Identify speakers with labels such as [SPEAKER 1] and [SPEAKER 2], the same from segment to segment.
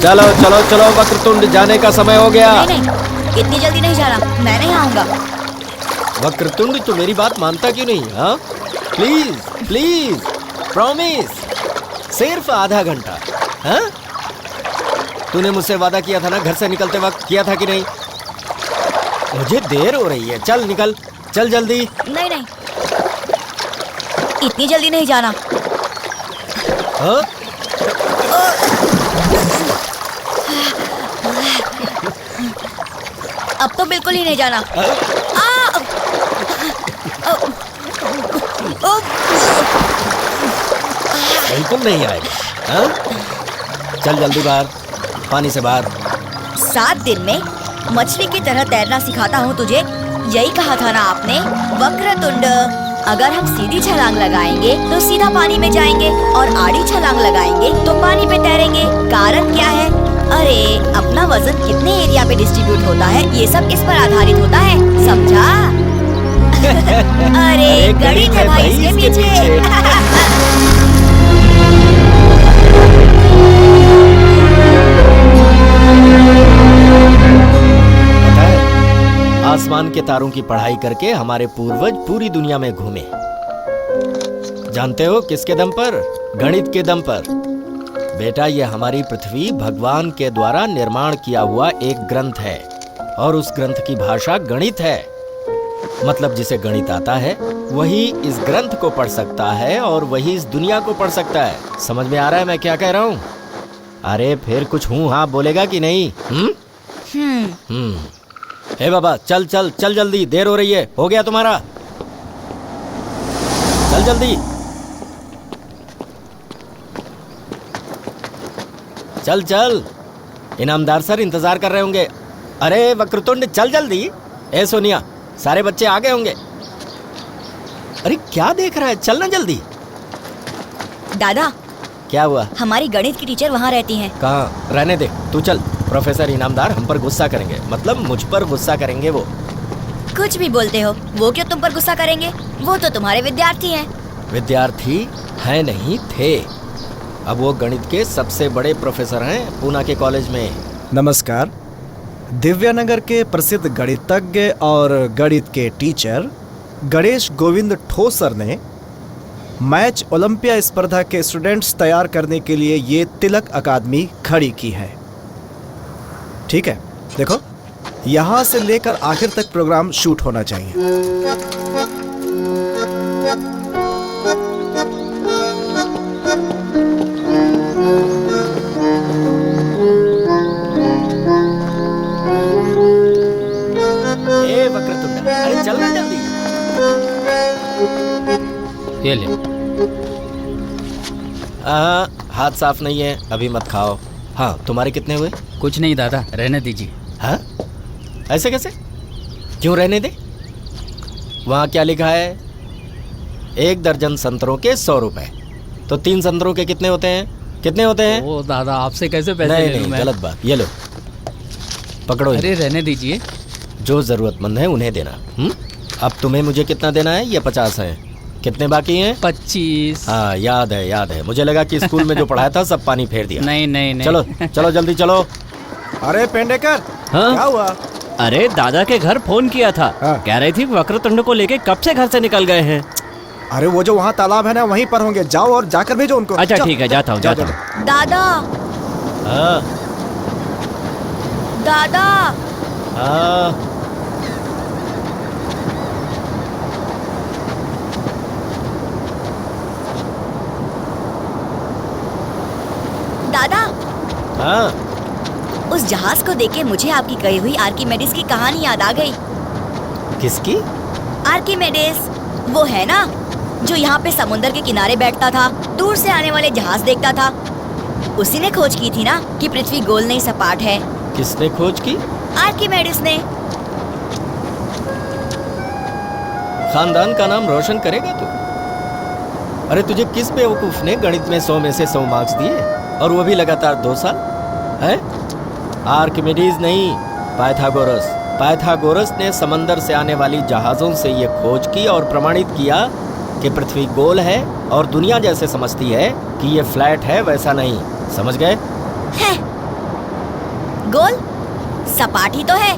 [SPEAKER 1] चलो चलो चलो वक्रतुंड, जाने का समय हो गया।
[SPEAKER 2] नहीं नहीं, इतनी जल्दी नहीं जाना, मैं नहीं आऊंगा।
[SPEAKER 1] वक्रतुंड, तू मेरी बात मानता क्यों नहीं? हाँ, प्लीज प्लीज, प्रॉमिस, सिर्फ आधा घंटा। हाँ, तूने मुझसे वादा किया था ना, घर से निकलते वक्त, किया था कि नहीं? मुझे देर हो रही है, चल निकल, चल जल्दी।
[SPEAKER 2] नहीं नहीं, इतनी जल्दी नहीं जाना।
[SPEAKER 1] हाँ?
[SPEAKER 2] अब तो बिल्कुल ही नहीं जाना।
[SPEAKER 1] बिल्कुल नहीं आएगा। हाँ? चल जल्दी बाहर, पानी से बाहर।
[SPEAKER 2] 7 दिन में मछली की तरह तैरना सिखाता हूँ तुझे, यही कहा था ना आपने वक्रतुंड। अगर हम सीधी छलांग लगाएंगे तो सीधा पानी में जाएंगे, और आड़ी छलांग लगाएंगे तो पानी पे तैरेंगे। कारण क्या है? अरे, अपना वजन कितने एरिया पे डिस्ट्रीब्यूट होता है, ये सब इस पर आधारित होता है, समझा? अरे गणित है भाई इसके पीछे।
[SPEAKER 1] आसमान के तारों की पढ़ाई करके हमारे पूर्वज पूरी दुनिया में घूमे। जानते हो किसके दम पर? गणित के दम पर। बेटा, ये हमारी पृथ्वी भगवान के द्वारा निर्माण किया हुआ एक ग्रंथ है, और उस ग्रंथ की भाषा गणित है। मतलब जिसे गणित आता है वही इस ग्रंथ को पढ़ सकता है, और वही इस दुनिया को पढ़ सकता है। समझ में आ रहा है मैं क्या कह रहा हूँ? अरे फिर कुछ हूँ हाँ बोलेगा कि नहीं? हे बाबा, चल चल चल जल्दी, देर हो रही है। हो गया तुम्हारा? चल जल्दी, चल चल, इनामदार सर इंतजार कर रहे होंगे। अरे वक्रतुंड, चल जल्दी। ए सोनिया, सारे बच्चे आ गए होंगे। अरे क्या देख रहा है, चलना जल्दी।
[SPEAKER 2] दादा,
[SPEAKER 1] क्या हुआ?
[SPEAKER 2] हमारी गणित की टीचर वहाँ रहती हैं।
[SPEAKER 1] कहाँ? रहने दे, तू चल। प्रोफेसर इनामदार हम पर गुस्सा करेंगे, मतलब मुझ पर गुस्सा करेंगे वो।
[SPEAKER 2] कुछ भी बोलते हो, वो क्यों तुम पर गुस्सा करेंगे? वो तो तुम्हारे विद्यार्थी हैं।
[SPEAKER 1] विद्यार्थी है नहीं थे, अब वो गणित के सबसे बड़े प्रोफेसर हैं पूना के कॉलेज में।
[SPEAKER 3] नमस्कार। दिव्यानगर के प्रसिद्ध गणितज्ञ और गणित के टीचर गणेश गोविंद ठोसर ने मैच ओलंपिया स्पर्धा के स्टूडेंट्स तैयार करने के लिए ये तिलक अकादमी खड़ी की है। ठीक है, देखो, यहाँ से लेकर आखिर तक प्रोग्राम शूट होना चाहिए।
[SPEAKER 1] ए वक्रतुंड, अरे चल ना जल्दी।
[SPEAKER 4] ये ले।
[SPEAKER 1] हाथ साफ नहीं है, अभी मत खाओ। हाँ, तुम्हारे कितने हुए?
[SPEAKER 4] कुछ नहीं दादा, रहने दीजिए।
[SPEAKER 1] हाँ? ऐसे कैसे? क्यों रहने दे? वहाँ क्या लिखा है? 1 दर्जन संतरों के 100 रुपए। तो 3 संतरों के कितने होते हैं? कितने होते हैं?
[SPEAKER 4] ओ दादा, आपसे कैसे पैसे
[SPEAKER 1] नहीं
[SPEAKER 4] ले लूं मैं?
[SPEAKER 1] गलत बात। ये लो, पकड़ो।
[SPEAKER 4] अरे रहने दीजिए।
[SPEAKER 1] जो जरूरतमंद है उन्हें देना। अब तुम्हें मुझे कितना देना है? ये 50 है। कितने बाकी हैं?
[SPEAKER 4] 25।
[SPEAKER 1] हाँ, याद है याद है। मुझे लगा कि स्कूल में जो पढ़ाया था सब पानी फेर दिया।
[SPEAKER 4] नहीं नहीं नहीं।
[SPEAKER 1] चलो चलो जल्दी चलो।
[SPEAKER 3] अरे पेंडेकर,
[SPEAKER 5] हाँ?
[SPEAKER 3] क्या हुआ?
[SPEAKER 5] अरे दादा के घर फोन किया था।
[SPEAKER 3] हाँ।
[SPEAKER 5] कह रही थी वक्रतुंड को लेके कब से घर से निकल गए हैं।
[SPEAKER 3] अरे वो जो वहाँ तालाब है ना, वहीं पर होंगे। जाओ और जाकर भेजो उनको।
[SPEAKER 5] अच्छा
[SPEAKER 3] जाओ।
[SPEAKER 5] ठीक है, जाता हूँ
[SPEAKER 3] जाओ,
[SPEAKER 5] जाता
[SPEAKER 3] जाओ।
[SPEAKER 5] हूँ।
[SPEAKER 2] दादा,
[SPEAKER 1] हाँ
[SPEAKER 2] दादा,
[SPEAKER 1] हाँ।
[SPEAKER 2] दादा,
[SPEAKER 1] हाँ,
[SPEAKER 2] उस जहाज को देखे मुझे आपकी कही हुई आर्किमेडिस की कहानी याद आ गई।
[SPEAKER 1] किसकी?
[SPEAKER 2] आर्किमेडिस, वो है ना जो यहाँ पे समुद्र के किनारे बैठता था, दूर से आने वाले जहाज देखता था। उसी ने खोज की थी ना कि पृथ्वी गोल नहीं सपाट है।
[SPEAKER 1] किसने खोज की?
[SPEAKER 2] आर्किमेडिस ने।
[SPEAKER 1] खानदान का नाम रोशन करेगा तू। अरे तुझे किस बेवकूफ ने गणित में 100 में से 100 मार्क्स दिए, और वो भी लगातार 2 साल? है? आर्किमिडीज नहीं, पाइथागोरस। पाइथागोरस ने समंदर से आने वाली जहाज़ों से ये खोज की और प्रमाणित किया कि पृथ्वी गोल है, और दुनिया जैसे समझती है कि ये फ्लैट है, वैसा नहीं। समझ गए?
[SPEAKER 2] है, गोल सपाट ही तो है।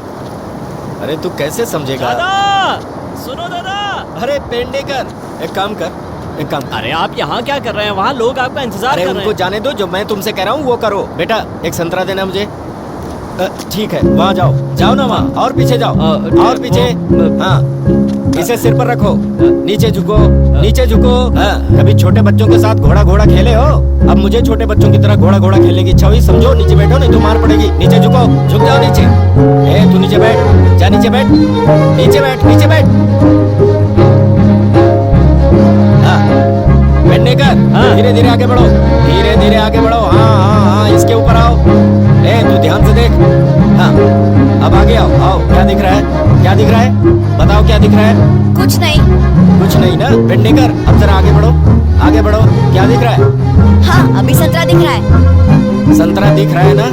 [SPEAKER 1] अरे तू कैसे समझेगा?
[SPEAKER 5] दादा सुनो दादा।
[SPEAKER 1] अरे पेंडेकर, एक काम कर।
[SPEAKER 5] अरे आप यहाँ क्या कर रहे हैं? वहाँ लोग आपका इंतजार
[SPEAKER 1] अरे
[SPEAKER 5] कर रहे
[SPEAKER 1] उनको
[SPEAKER 5] हैं।
[SPEAKER 1] जाने दो, जो मैं तुमसे कह रहा हूँ वो करो। बेटा एक संतरा देना मुझे। ठीक है, वहाँ जाओ ना वहाँ, और पीछे जाओ, और पीछे। हाँ, इसे सिर पर रखो, नीचे झुको। हाँ, कभी छोटे बच्चों के साथ घोड़ा खेले हो? अब मुझे छोटे बच्चों की तरह घोड़ा खेलने की इच्छा हुई, समझो। नीचे बैठो नहीं तो मार पड़ेगी। नीचे झुको, झुक जाओ नीचे। तू नीचे बैठ, जा नीचे बैठ, नीचे बैठ। पेंडेकर, धीरे आगे बढ़ो। हाँ, इसके ऊपर आओ। तू ध्यान से देख। हाँ, अब आगे आओ। क्या दिख रहा है? बताओ क्या दिख रहा है?
[SPEAKER 2] कुछ नहीं
[SPEAKER 1] ना पेंडेकर, अब जरा आगे बढ़ो। क्या दिख रहा है?
[SPEAKER 2] हाँ, अभी संतरा दिख रहा है।
[SPEAKER 1] संतरा दिख रहा है ना?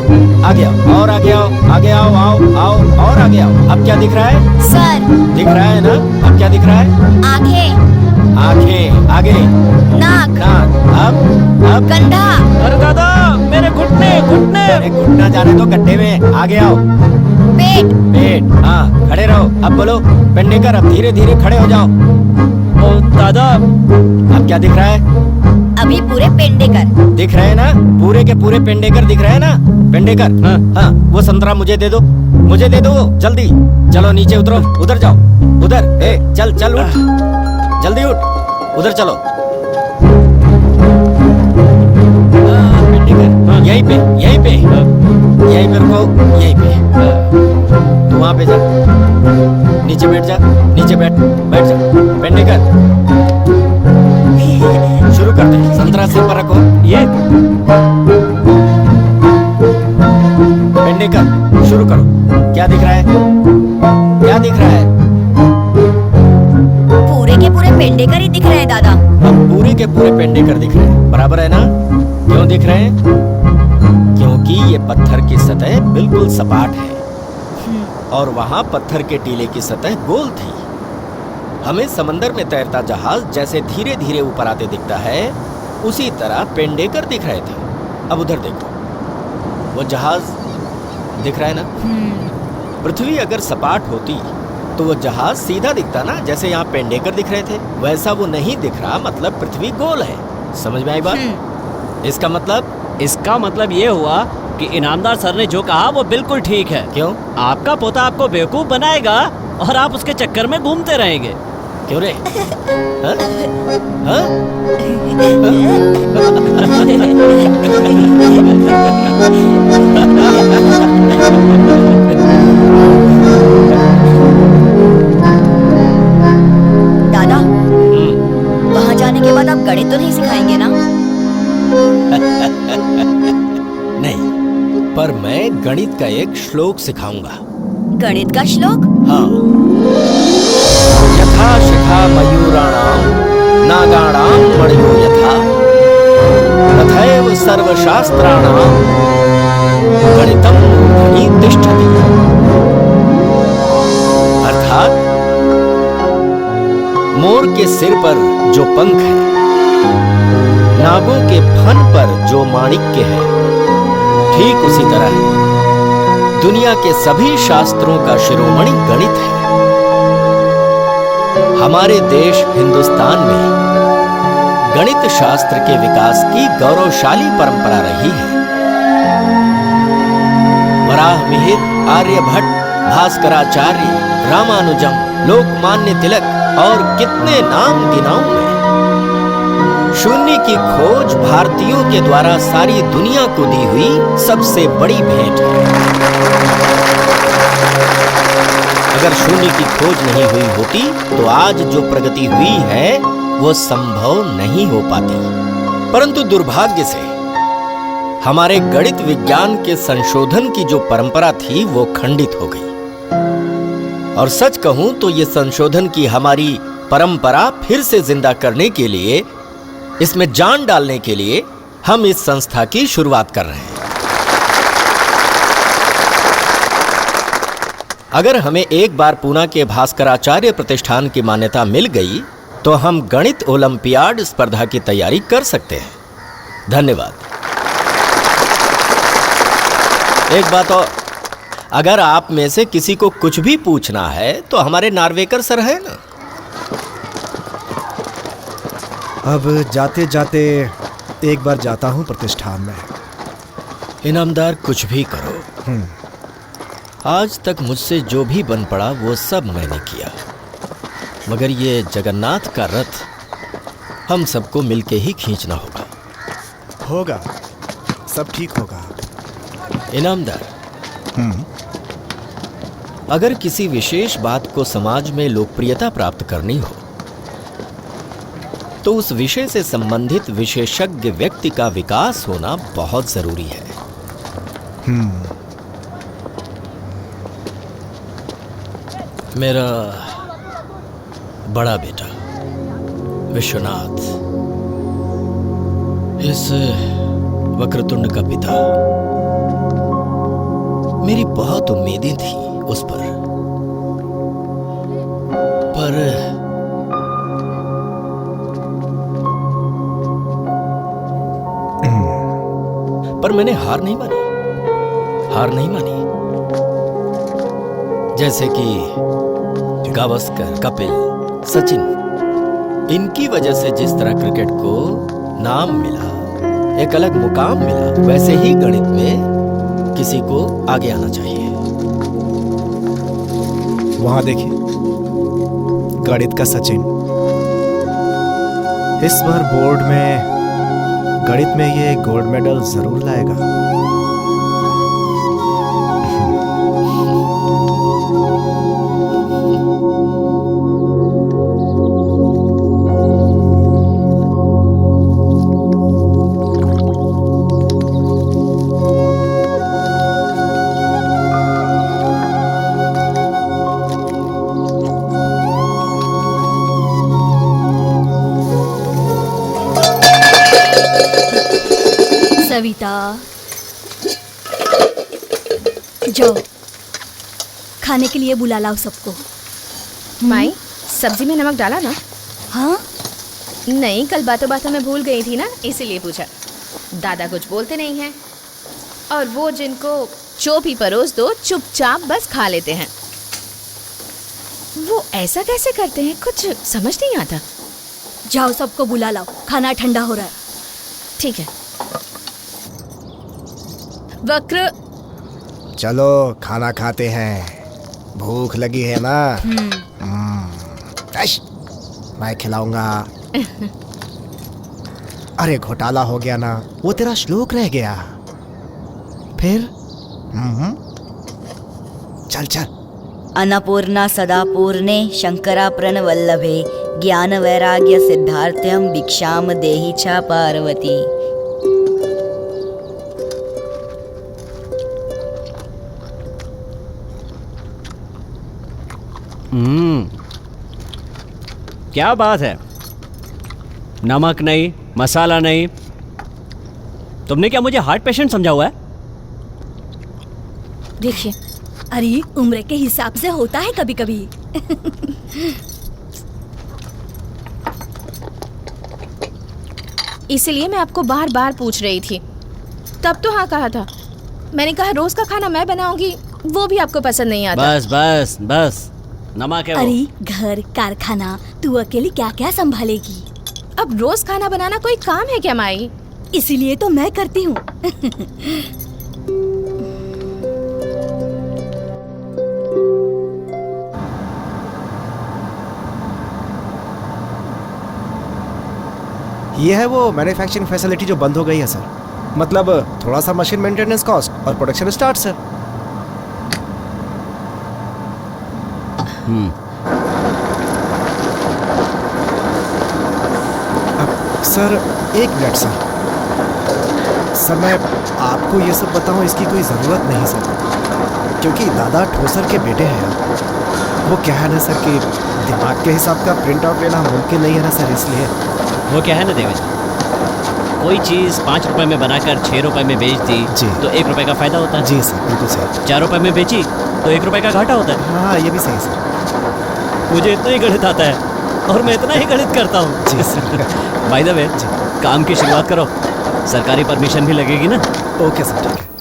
[SPEAKER 1] आगे आओ, और आगे आओ, और आगे आओ। अब क्या दिख रहा है?
[SPEAKER 2] सर,
[SPEAKER 1] दिख रहा है ना? अब क्या दिख रहा है? आंखें, आगे
[SPEAKER 2] नाक,
[SPEAKER 1] अब
[SPEAKER 2] कंधा,
[SPEAKER 5] अरे दादा मेरे घुटने।
[SPEAKER 1] अरे घुटना जाने दो गड्ढे में। आगे आओ। पेट। हाँ, खड़े रहो। अब बोलो पेंडेकर, अब धीरे खड़े हो जाओ।
[SPEAKER 5] ओ दादा,
[SPEAKER 1] अब क्या दिख रहा है?
[SPEAKER 2] अभी पूरे पेंडेकर।
[SPEAKER 1] दिख रहे हैं ना? पूरे के पूरे पेंडेकर दिख रहे हैं ना? पेंडेकर, हाँ, वो संतरा मुझे दे दो जल्दी। चलो नीचे उतरो, उधर जाओ, उधर। चल उठ, जल्दी उठ, उधर चलो। पेंडेकर, यहीं पे रुको, यहीं पे। तू वहाँ पे जा, नीचे बैठ जा। पेंडेकर, शुरू करते हैं। संतरा सिर पर रखो।
[SPEAKER 5] ये
[SPEAKER 1] पेंडेकर, शुरू करो। क्या दिख रहा है?
[SPEAKER 2] पूरे के पूरे पेंडेकर ही दिख रहे हैं दादा।
[SPEAKER 1] अब पूरे के पूरे पेंडेकर दिख रहे हैं, बराबर है ना? क्यों दिख रहे हैं? क्योंकि ये पत्थर की सतह बिल्कुल सपाट है और वहां पत्थर के टीले की सतह गोल थी। हमें समंदर में तैरता जहाज जैसे धीरे ऊपर आते दिखता है, उसी तरह पेंडेकर दिख रहे थे। अब उधर देखो, वो जहाज दिख रहा है ना? पृथ्वी अगर सपाट होती तो वो जहाज सीधा दिखता ना, जैसे यहाँ पेंडेकर दिख रहे थे। वैसा वो नहीं दिख रहा, मतलब पृथ्वी गोल है। समझ में आई बात?
[SPEAKER 5] इसका मतलब ये हुआ कि इनामदार सर ने जो कहा वो बिल्कुल ठीक है।
[SPEAKER 1] क्यों?
[SPEAKER 5] आपका पोता आपको बेवकूफ बनाएगा और आप उसके चक्कर में घूमते रहेंगे।
[SPEAKER 1] क्यों रे? हाँ? हाँ?
[SPEAKER 2] दादा, वहाँ जाने के बाद आप गणित तो नहीं सिखाएंगे ना?
[SPEAKER 1] नहीं, पर मैं गणित का एक श्लोक सिखाऊंगा।
[SPEAKER 2] गणित का श्लोक?
[SPEAKER 1] हाँ। यथा शिखा मयूराणाम नागाणाम मणियो यथा तथैव सर्वशास्त्राणाम गणितम मूर्धनि तिष्ठति। अर्थात मोर के सिर पर जो पंख है, नागों के फन पर जो माणिक्य है, ठीक उसी तरह दुनिया के सभी शास्त्रों का शिरोमणि गणित है। हमारे देश हिंदुस्तान में गणित शास्त्र के विकास की गौरवशाली परंपरा रही है। वराह मिहिर, आर्यभट्ट, भास्कराचार्य, रामानुजम, लोकमान्य तिलक और कितने नाम गिनाऊं मैं। शून्य की खोज भारतीयों के द्वारा सारी दुनिया को दी हुई सबसे बड़ी भेंट है। अगर शून्य की खोज नहीं हुई होती तो आज जो प्रगति हुई है वो संभव नहीं हो पाती। परंतु दुर्भाग्य से हमारे गणित विज्ञान के संशोधन की जो परंपरा थी वो खंडित हो गई। और सच कहूं तो ये संशोधन की हमारी परंपरा फिर से जिंदा करने के लिए, इसमें जान डालने के लिए हम इस संस्था की शुरुआत कर रहे हैं। अगर हमें एक बार पूना के भास्कराचार्य प्रतिष्ठान की मान्यता मिल गई तो हम गणित ओलंपियाड स्पर्धा की तैयारी कर सकते हैं। धन्यवाद। एक बात और, अगर आप में से किसी को कुछ भी पूछना है तो हमारे नार्वेकर सर है ना।
[SPEAKER 3] अब जाते जाते एक बार जाता हूँ प्रतिष्ठान में।
[SPEAKER 1] इनामदार, कुछ भी करो, आज तक मुझसे जो भी बन पड़ा वो सब मैंने किया, मगर ये जगन्नाथ का रथ हम सबको मिलके ही खींचना होगा।
[SPEAKER 3] होगा, सब ठीक होगा।
[SPEAKER 1] इनामदार, अगर किसी विशेष बात को समाज में लोकप्रियता प्राप्त करनी हो तो उस विषय से संबंधित विशेषज्ञ व्यक्ति का विकास होना बहुत जरूरी है। मेरा बड़ा बेटा विश्वनाथ इस वक्रतुंड का पिता, मेरी बहुत उम्मीदें थी उस पर मैंने हार नहीं मानी। जैसे कि गावस्कर, कपिल, सचिन, इनकी वजह से जिस तरह क्रिकेट को नाम मिला, एक अलग मुकाम मिला, वैसे ही गणित में किसी को आगे आना चाहिए।
[SPEAKER 3] वहां देखिए, गणित का सचिन इस बार बोर्ड में गणित में ये गोल्ड मेडल जरूर लाएगा।
[SPEAKER 6] सविता, जाओ खाने के लिए बुला लाओ सबको।
[SPEAKER 7] माई, सब्जी में नमक डाला ना?
[SPEAKER 6] हाँ,
[SPEAKER 7] नहीं, कल बातों बातों में भूल गई थी ना, इसीलिए पूछा। दादा कुछ बोलते नहीं हैं, और वो जिनको जो भी परोस दो चुपचाप बस खा लेते हैं। वो ऐसा कैसे करते हैं, कुछ समझ नहीं आता।
[SPEAKER 6] जाओ सबको बुला लाओ, खाना ठंडा हो रहा है।
[SPEAKER 7] ठीक है। वक्र,
[SPEAKER 3] चलो खाना खाते हैं, भूख लगी है ना? ऐश, मैं खिलाऊंगा। अरे घोटाला हो गया ना, वो तेरा श्लोक रह गया। फिर चल चल।
[SPEAKER 2] अन्नपूर्णा सदा पूर्णे शंकरा प्रणवल्लभे ज्ञान वैराग्य सिद्धार्थ्यम भिक्षाम देहि च पार्वती।
[SPEAKER 5] क्या बात है, नमक नहीं, मसाला नहीं। तुमने क्या मुझे हार्ट पेशेंट समझा हुआ है?
[SPEAKER 6] देखिए, अरे उम्र के हिसाब से होता है कभी कभी।
[SPEAKER 7] इसीलिए मैं आपको बार बार पूछ रही थी, तब तो हाँ कहा था। मैंने कहा रोज का खाना मैं बनाऊंगी, वो भी आपको पसंद नहीं आता।
[SPEAKER 5] बस बस बस, नमक है वो।
[SPEAKER 6] अरे घर कारखाना तू अकेली क्या क्या संभालेगी?
[SPEAKER 7] अब रोज खाना बनाना कोई काम है क्या माई?
[SPEAKER 6] इसीलिए तो मैं करती हूँ।
[SPEAKER 3] ये है वो मैन्युफैक्चरिंग फैसिलिटी जो बंद हो गई है सर। मतलब थोड़ा सा मशीन मेंटेनेंस कॉस्ट और प्रोडक्शन स्टार्ट सर। सर एक मिनट सर। सर मैं आपको ये सब बताऊं इसकी कोई ज़रूरत नहीं सर, क्योंकि दादा ठोसर के बेटे हैं। वो क्या है ना सर कि दिमाग के हिसाब का प्रिंट आउट लेना मुमकिन नहीं है ना सर, इसलिए।
[SPEAKER 5] वो क्या है ना देवेश, कोई चीज़ 5 रुपए में बनाकर 6 रुपए में बेच दी
[SPEAKER 3] जी।
[SPEAKER 5] तो 1 रुपए का फायदा होता है।
[SPEAKER 3] जी सर, बिल्कुल सही।
[SPEAKER 5] 4 रुपए में बेची तो 1 रुपए का घाटा होता है।
[SPEAKER 3] हाँ ये भी सही सर।
[SPEAKER 5] मुझे इतना ही गणित आता है और मैं इतना ही गणित करता हूँ।
[SPEAKER 3] जी सर।
[SPEAKER 5] बाय द वे, काम की शुरुआत करो, सरकारी परमिशन भी लगेगी ना।
[SPEAKER 3] ओके सर, ठीक है।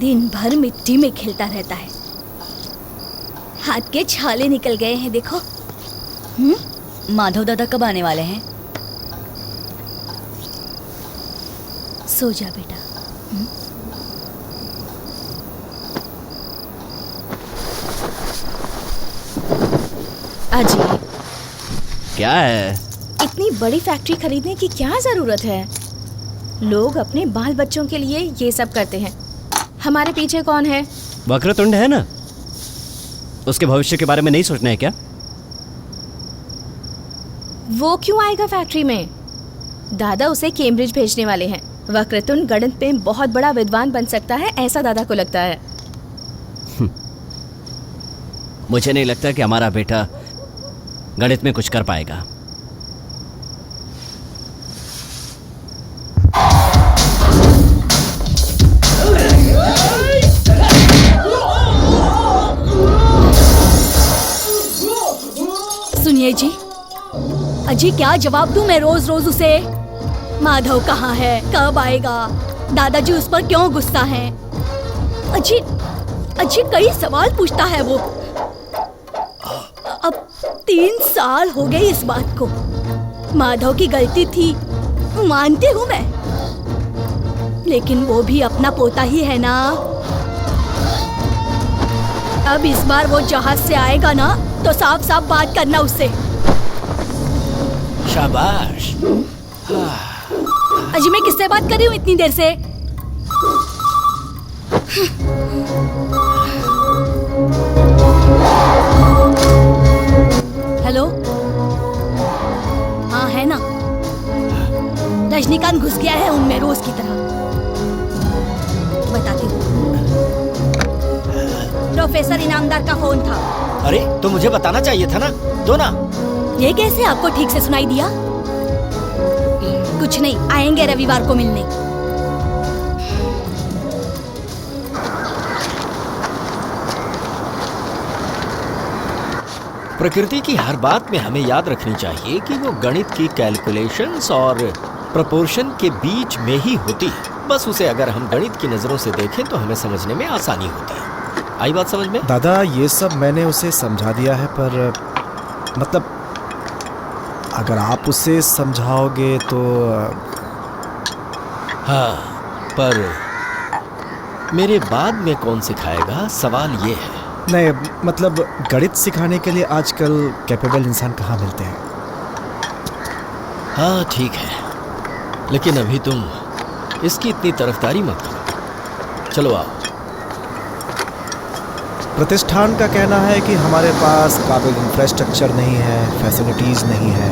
[SPEAKER 6] दिन भर मिट्टी में खेलता रहता है। हाथ के छाले निकल गए हैं देखो।
[SPEAKER 2] माधव दादा कब आने वाले हैं?
[SPEAKER 6] सो जा बेटा।
[SPEAKER 7] अजी,
[SPEAKER 5] क्या है?
[SPEAKER 7] इतनी बड़ी फैक्ट्री खरीदने की क्या जरूरत है? लोग अपने बाल बच्चों के लिए ये सब करते हैं। हमारे पीछे कौन है?
[SPEAKER 5] वक्रतुंड है ना, उसके भविष्य के बारे में नहीं सोचना है क्या?
[SPEAKER 7] वो क्यों आएगा फैक्ट्री में? दादा उसे कैम्ब्रिज भेजने वाले हैं। वक्रतुंड गणित में बहुत बड़ा विद्वान बन सकता है, ऐसा दादा को लगता है।
[SPEAKER 5] मुझे नहीं लगता कि हमारा बेटा गणित में कुछ कर पाएगा।
[SPEAKER 6] सुनिए जी, अजी क्या जवाब दूं मैं रोज रोज उसे? माधव कहाँ है, कब आएगा, दादाजी उस पर क्यों गुस्सा हैं? अजी अजी कई सवाल पूछता है वो। अब 3 साल हो गए इस बात को। माधव की गलती थी, मानती हूँ मैं, लेकिन वो भी अपना पोता ही है ना। अब इस बार वो जहाज से आएगा ना, तो साफ साफ बात करना उससे।
[SPEAKER 1] शाबाश।
[SPEAKER 6] अजी मैं किससे बात कर रही हूँ इतनी देर से? हेलो, हाँ है ना, रजनीकांत घुस गया है उनमें रोज की तरह। बताती हूँ। प्रोफेसर इनामदार का फोन था।
[SPEAKER 1] अरे तो मुझे बताना चाहिए था ना, दो ना।
[SPEAKER 6] ये कैसे आपको ठीक से सुनाई दिया? कुछ नहीं, आएंगे रविवार को मिलने।
[SPEAKER 1] प्रकृति की हर बात में हमें याद रखनी चाहिए कि वो गणित की कैलकुलेशंस और प्रोपोर्शन के बीच में ही होती है। बस उसे अगर हम गणित की नजरों से देखें तो हमें समझने में आसानी होती है। आई बात समझ में?
[SPEAKER 3] दादा ये सब मैंने उसे समझा दिया है, पर मतलब अगर आप उसे समझाओगे तो।
[SPEAKER 1] हाँ, पर मेरे बाद में कौन सिखाएगा, सवाल ये है।
[SPEAKER 3] नहीं, मतलब गणित सिखाने के लिए आजकल कैपेबल इंसान कहाँ मिलते हैं।
[SPEAKER 1] हाँ ठीक है, लेकिन अभी तुम इसकी इतनी तरफदारी मत करो। चलो आओ।
[SPEAKER 3] प्रतिष्ठान का कहना है कि हमारे पास काबिल इंफ्रास्ट्रक्चर नहीं है, फैसिलिटीज़ नहीं है,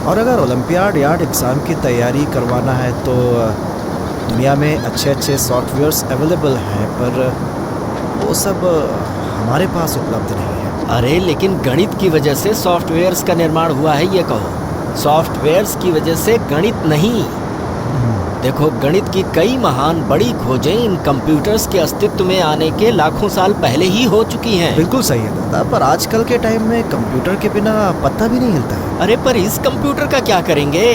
[SPEAKER 3] और अगर ओलंपियाड यार्ड एग्ज़ाम की तैयारी करवाना है तो दुनिया में अच्छे अच्छे सॉफ्टवेयर्स अवेलेबल हैं, पर वो सब हमारे पास उपलब्ध नहीं है।
[SPEAKER 1] अरे लेकिन गणित की वजह से सॉफ्टवेयर्स का निर्माण हुआ है, ये कहो। सॉफ्टवेयर्स की वजह से गणित नहीं। देखो, गणित की कई महान बड़ी खोजें इन कंप्यूटर्स के अस्तित्व में आने के लाखों साल पहले ही हो चुकी हैं।
[SPEAKER 3] बिल्कुल सही है दादा, पर आजकल के टाइम में कंप्यूटर के बिना पत्ता भी नहीं हिलता है।
[SPEAKER 1] अरे पर इस कंप्यूटर का क्या करेंगे?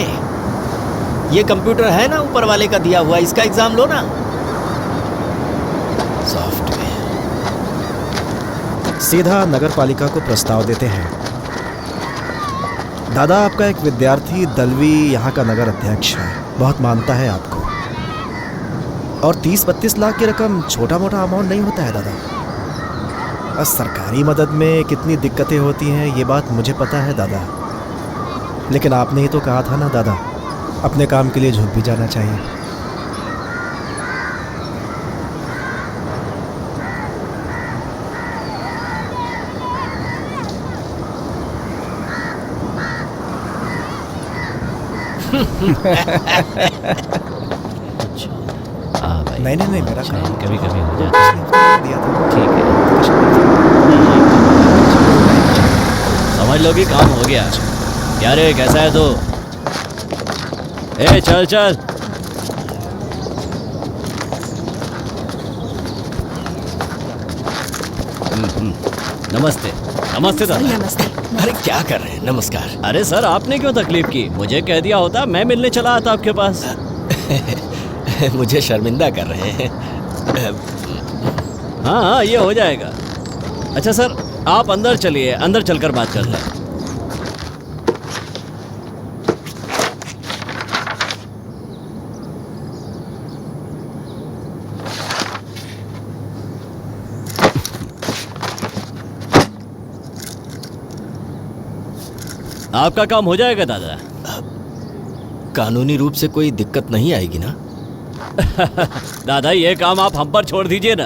[SPEAKER 1] ये कंप्यूटर है ना ऊपर वाले का दिया हुआ, इसका एग्जाम लो ना। सॉफ्टवेयर
[SPEAKER 3] सीधा नगर पालिका को प्रस्ताव देते हैं। दादा, आपका एक विद्यार्थी दलवी यहाँ का नगर अध्यक्ष है, बहुत मानता है आपको, और 30-32 लाख की रकम छोटा मोटा अमाउंट नहीं होता है दादा। और सरकारी मदद में कितनी दिक्कतें होती हैं ये बात मुझे पता है दादा, लेकिन आपने ही तो कहा था ना दादा, अपने काम के लिए झुक भी जाना चाहिए।
[SPEAKER 5] हाँ भाई,
[SPEAKER 3] नहीं नहीं नहीं, मेरा काम
[SPEAKER 5] कभी कभी हो जाता है।
[SPEAKER 3] दिया था।
[SPEAKER 5] ठीक है, समझ लो कि काम हो गया। क्या रे, कैसा है तू? ए चल चल। नमस्ते। नमस्ते दादा।
[SPEAKER 7] नमस्ते।
[SPEAKER 1] अरे क्या कर रहे हैं? नमस्कार।
[SPEAKER 5] अरे सर, आपने क्यों तकलीफ की? मुझे कह दिया होता, मैं मिलने चला आता आपके पास।
[SPEAKER 1] मुझे शर्मिंदा कर रहे हैं।
[SPEAKER 5] हाँ हाँ, ये हो जाएगा। अच्छा सर, आप अंदर चलिए, अंदर चलकर बात कर लें। आपका काम हो जाएगा दादा।
[SPEAKER 1] कानूनी रूप से कोई दिक्कत नहीं आएगी ना?
[SPEAKER 5] दादा, ये काम आप हम पर छोड़ दीजिए ना।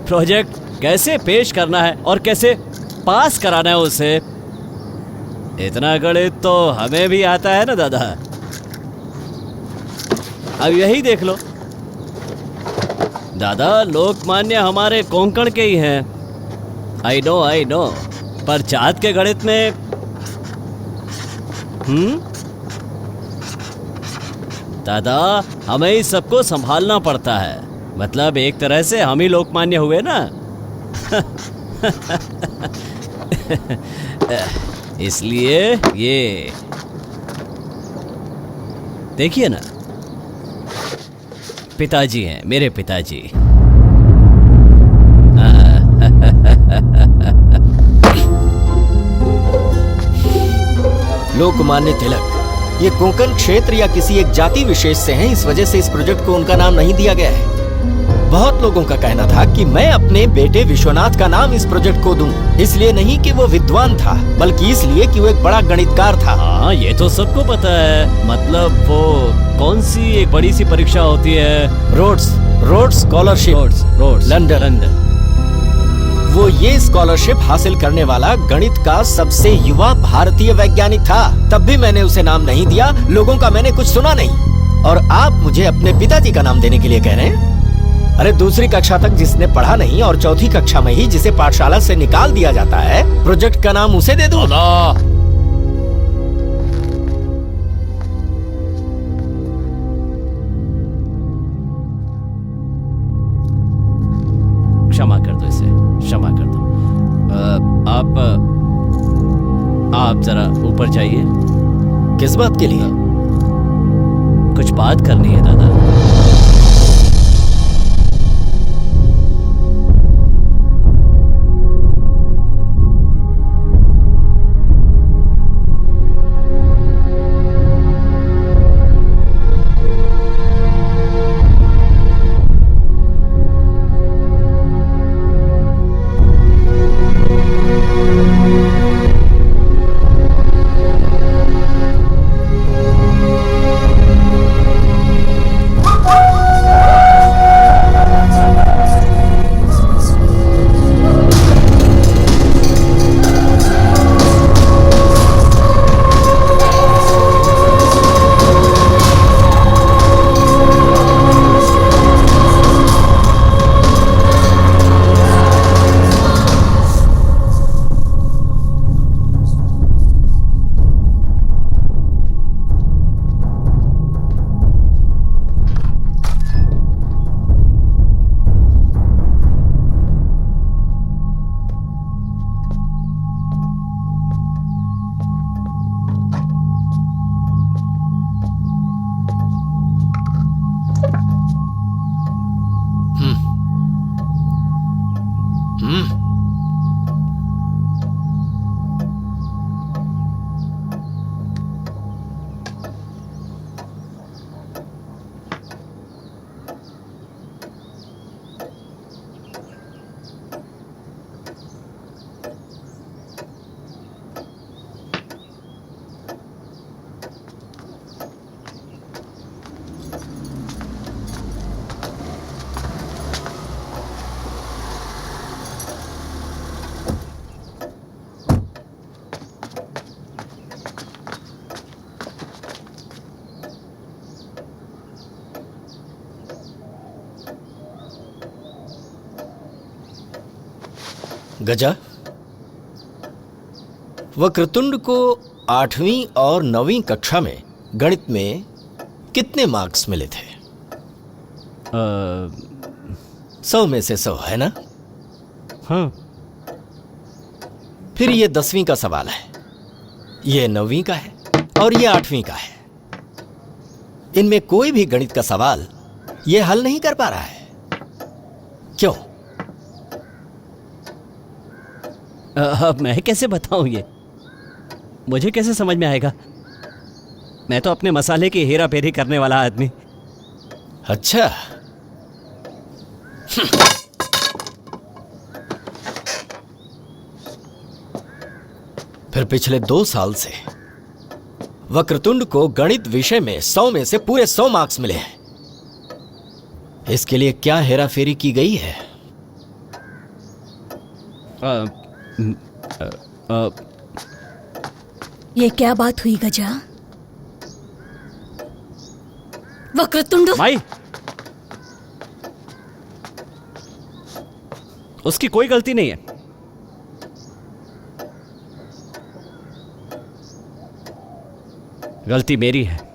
[SPEAKER 5] प्रोजेक्ट कैसे पेश करना है और कैसे पास कराना है उसे, इतना गणित तो हमें भी आता है ना दादा। अब यही देख लो दादा, लोकमान्य हमारे कोंकण के ही हैं। आई नो, पर चाँद के गणित में दादा, हमें ही सबको संभालना पड़ता है। मतलब एक तरह से हम ही लोकमान्य हुए ना। इसलिए ये देखिए ना, पिताजी हैं, मेरे पिताजी।
[SPEAKER 1] लोकमान्य तिलक ये कोंकण क्षेत्र या किसी एक जाति विशेष से हैं, इस वजह से इस प्रोजेक्ट को उनका नाम नहीं दिया गया है। बहुत लोगों का कहना था कि मैं अपने बेटे विश्वनाथ का नाम इस प्रोजेक्ट को दूं, इसलिए नहीं कि वो विद्वान था, बल्कि इसलिए कि वो एक बड़ा गणितकार था।
[SPEAKER 5] हाँ, ये तो सबको पता है। मतलब वो कौन सी एक बड़ी सी परीक्षा होती है?
[SPEAKER 1] Rhodes scholarship, London. वो ये स्कॉलरशिप हासिल करने वाला गणित का सबसे युवा भारतीय वैज्ञानिक था। तब भी मैंने उसे नाम नहीं दिया, लोगों का मैंने कुछ सुना नहीं। और आप मुझे अपने पिताजी का नाम देने के लिए कह रहे हैं? अरे दूसरी कक्षा तक जिसने पढ़ा नहीं और चौथी कक्षा में ही जिसे पाठशाला से निकाल दिया जाता है, प्रोजेक्ट का नाम उसे दे दूं?
[SPEAKER 5] क्षमा कर दो इसे, क्षमा कर दो। आप जरा ऊपर जाइए।
[SPEAKER 1] किस बात के लिए?
[SPEAKER 5] कुछ बात करनी है दादा।
[SPEAKER 1] गजा, वक्रतुंड को 8वीं और 9वीं कक्षा में गणित में कितने मार्क्स मिले थे? 100 में से 100, है ना?
[SPEAKER 5] हाँ।
[SPEAKER 1] फिर ये 10वीं का सवाल है, ये 9वीं का है और ये 8वीं का है। इनमें कोई भी गणित का सवाल ये हल नहीं कर पा रहा है। क्यों?
[SPEAKER 5] अब मैं कैसे बताऊं ये? मुझे कैसे समझ में आएगा? मैं तो अपने मसाले की हेरा फेरी करने वाला आदमी।
[SPEAKER 1] अच्छा। फिर पिछले 2 साल से वक्रतुंड को गणित विषय में 100 में से पूरे 100 मार्क्स मिले हैं। इसके लिए क्या हेरा फेरी की गई है?
[SPEAKER 6] ये क्या बात हुई गजा? वक्रतुंड,
[SPEAKER 5] माई, उसकी कोई गलती नहीं है। गलती मेरी है।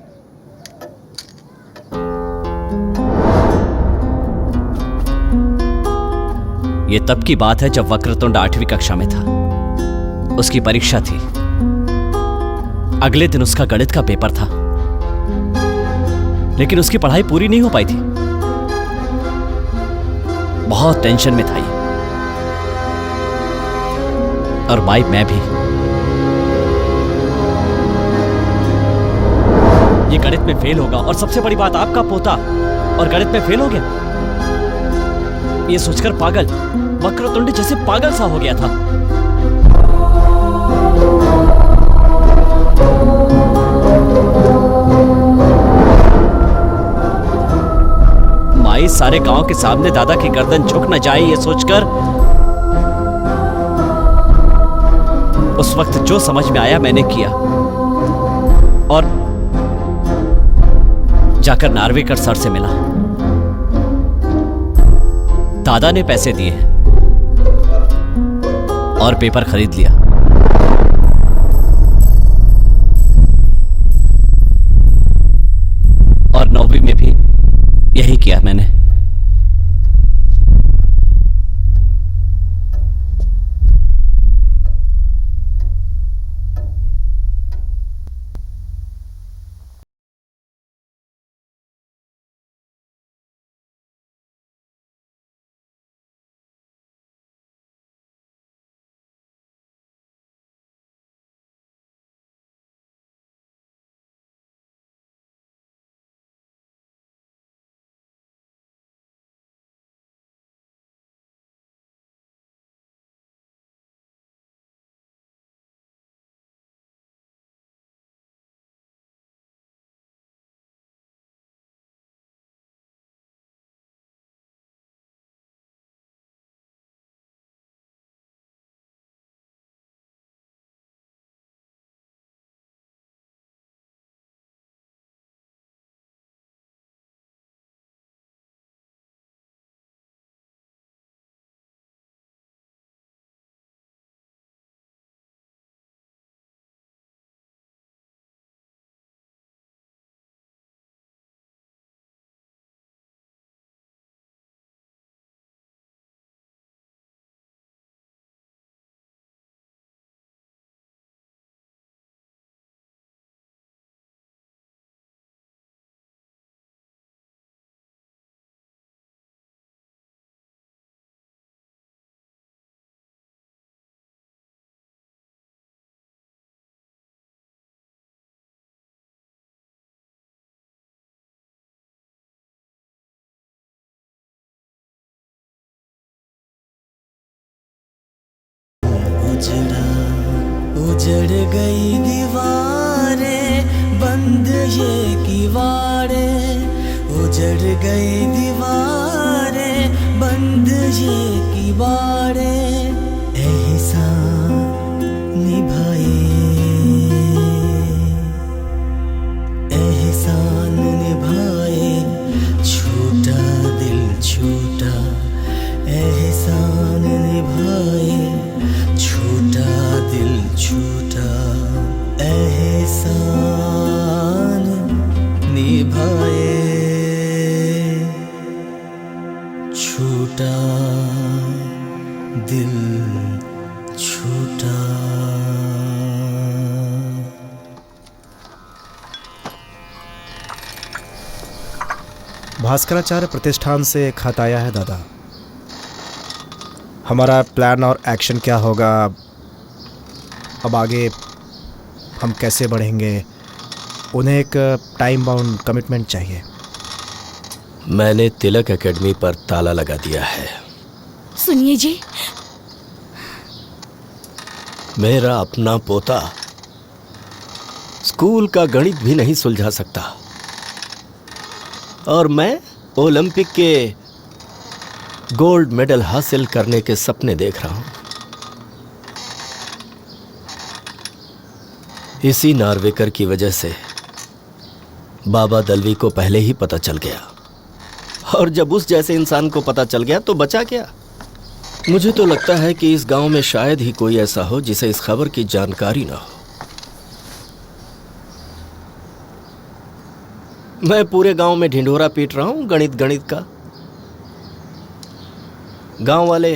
[SPEAKER 5] ये तब की बात है जब वक्रतुंड 8वीं कक्षा में था। उसकी परीक्षा थी। अगले दिन उसका गणित का पेपर था, लेकिन उसकी पढ़ाई पूरी नहीं हो पाई थी। बहुत टेंशन में था ये, और भाई मैं भी। ये गणित में फेल होगा, और सबसे बड़ी बात आपका पोता और गणित में फेल हो गया। ये सोचकर पागल, वक्रतुंड जैसे पागल सा हो गया था। माई सारे गांव के सामने दादा की गर्दन झुक न जाए ये सोचकर उस वक्त जो समझ में आया मैंने किया, और जाकर नार्वेकर सर से मिला। दादा ने पैसे दिए और पेपर खरीद लिया। और 9वीं में भी यही किया मैंने।
[SPEAKER 8] उजड़ गई दीवारें, बंद ये किवाड़ें। उजड़ गई दीवारें, बंद ये किवाड़ें। एहसान निभाए, एहसान निभाए, छूटा दिल छूटा। एहसान निभाए, छूटा दिल छूटा। एहसान निभाए, छूटा दिल छूटा।
[SPEAKER 3] भास्कराचार्य प्रतिष्ठान से खत आया है दादा। हमारा प्लान और एक्शन क्या होगा, अब आगे हम कैसे बढ़ेंगे, उन्हें एक टाइम बाउंड कमिटमेंट चाहिए।
[SPEAKER 1] मैंने तिलक एकेडमी पर ताला लगा दिया है।
[SPEAKER 6] सुनिए जी,
[SPEAKER 1] मेरा अपना पोता स्कूल का गणित भी नहीं सुलझा सकता और मैं ओलंपिक के गोल्ड मेडल हासिल करने के सपने देख रहा हूं। इसी नार्वेकर की वजह से बाबा दलवी को पहले ही पता चल गया, और जब उस जैसे इंसान को पता चल गया तो बचा क्या। मुझे तो लगता है कि इस गांव में शायद ही कोई ऐसा हो जिसे इस खबर की जानकारी ना हो। मैं पूरे गांव में ढिंढोरा पीट रहा हूं गणित गणित का। गांव वाले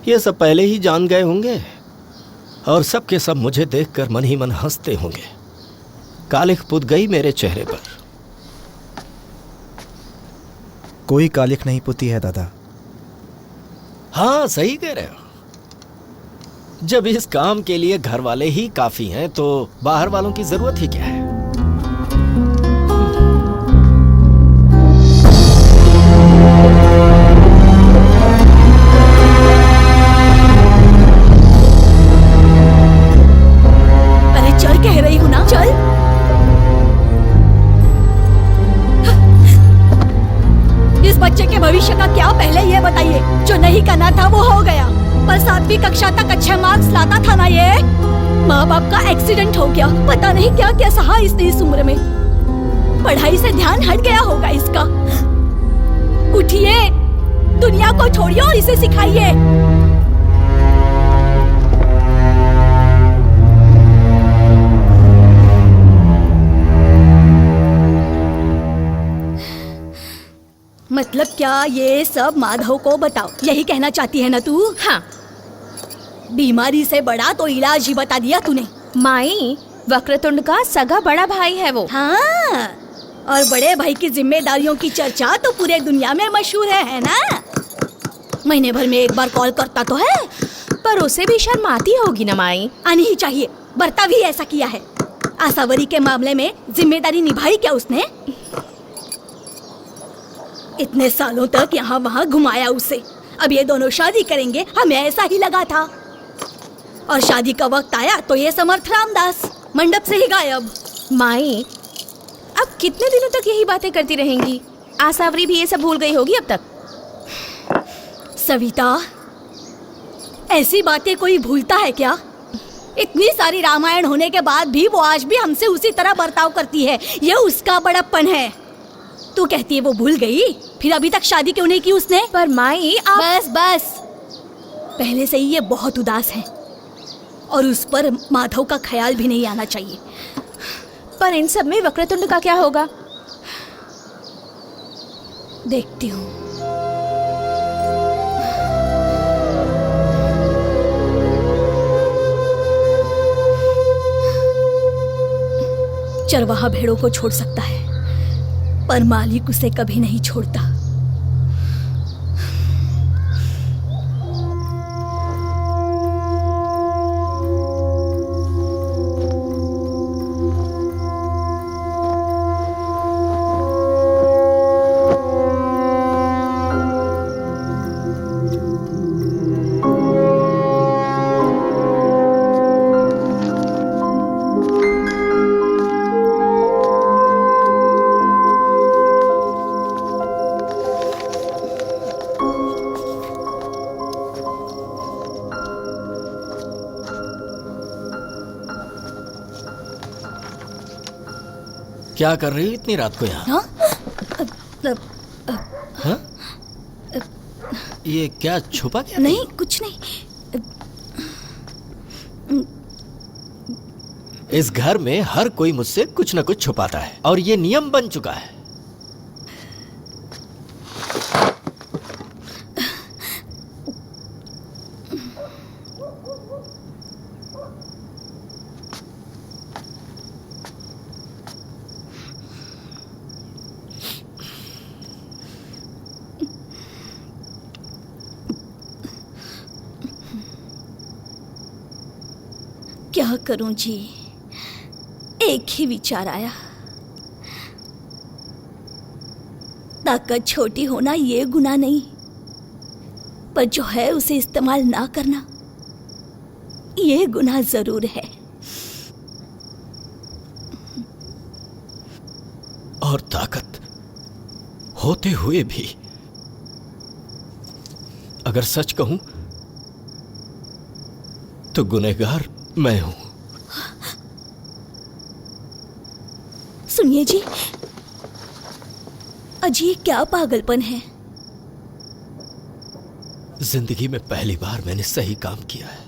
[SPEAKER 1] ये सब पहले ही जान गए होंगे और सब के सब मुझे देखकर मन ही मन हंसते होंगे। कालिख पुत गई मेरे चेहरे पर।
[SPEAKER 3] कोई कालिख नहीं पुती है दादा।
[SPEAKER 1] हाँ, सही कह रहे हो। जब इस काम के लिए घर वाले ही काफी हैं तो बाहर वालों की जरूरत ही क्या है।
[SPEAKER 6] अरे चल कह रही हूँ ना, चल। इस बच्चे के भविष्य का क्या पहले ये बताइए। जो नहीं करना था वो हो गया, पर 7वीं कक्षा तक अच्छे मार्क्स लाता था ना ये। माँ बाप का एक्सीडेंट हो गया, पता नहीं क्या क्या सहा इसने इस उम्र में। पढ़ाई से ध्यान हट गया होगा इसका। उठिए, दुनिया को छोड़िए और इसे सिखाइए। मतलब क्या ये सब माधव को बताओ, यही कहना चाहती है ना तू?
[SPEAKER 7] हाँ।
[SPEAKER 6] बीमारी से बड़ा तो इलाज ही बता दिया तूने।
[SPEAKER 7] माई, वक्रतुंड का सगा बड़ा भाई है वो।
[SPEAKER 6] हाँ, और बड़े भाई की जिम्मेदारियों की चर्चा तो पूरे दुनिया में मशहूर है ना? महीने भर में एक बार कॉल करता तो है।
[SPEAKER 7] पर उसे भी शर्म आती होगी ना माई।
[SPEAKER 6] आनी ही चाहिए, बर्ता भी ऐसा किया है। आसावरी के मामले में जिम्मेदारी निभाई क्या उसने? इतने सालों तक यहाँ वहाँ घुमाया उसे। अब ये दोनों शादी करेंगे, हमें ऐसा ही लगा था। और शादी का वक्त आया तो ये समर्थ रामदास मंडप से ही गायब।
[SPEAKER 7] माई, अब कितने दिनों तक यही बातें करती रहेंगी? आसावरी भी ये सब भूल गई होगी अब तक।
[SPEAKER 6] सविता, ऐसी बातें कोई भूलता है क्या? इतनी सारी रामायण होने के बाद भी वो आज भी हमसे उसी तरह बर्ताव करती है। ये उसका बड़प्पन है। तू कहती है वो भूल गई, फिर अभी तक शादी क्यों नहीं की उसने?
[SPEAKER 7] पर माई आप...
[SPEAKER 6] बस बस, पहले से ही ये बहुत उदास है और उस पर माधव का ख्याल भी नहीं आना चाहिए।
[SPEAKER 7] पर इन सब में वक्रतुंड का क्या होगा?
[SPEAKER 6] देखती हूँ। चरवाहा भेड़ों को छोड़ सकता है, पर मालिक उसे कभी नहीं छोड़ता।
[SPEAKER 1] क्या कर रही हो इतनी रात को यहाँ? हाँ? ये क्या छुपा क्या?
[SPEAKER 6] नहीं, कुछ नहीं।
[SPEAKER 1] इस घर में हर कोई मुझसे कुछ न कुछ छुपाता है और ये नियम बन चुका है।
[SPEAKER 6] क्या करूं जी, एक ही विचार आया। ताकत छोटी होना ये गुनाह नहीं, पर जो है उसे इस्तेमाल ना करना ये गुनाह जरूर है।
[SPEAKER 1] और ताकत होते हुए भी अगर सच कहूं तो गुनहगार मैं हूं।
[SPEAKER 6] सुनिए जी, अजी क्या पागलपन है।
[SPEAKER 1] जिंदगी में पहली बार मैंने सही काम किया है।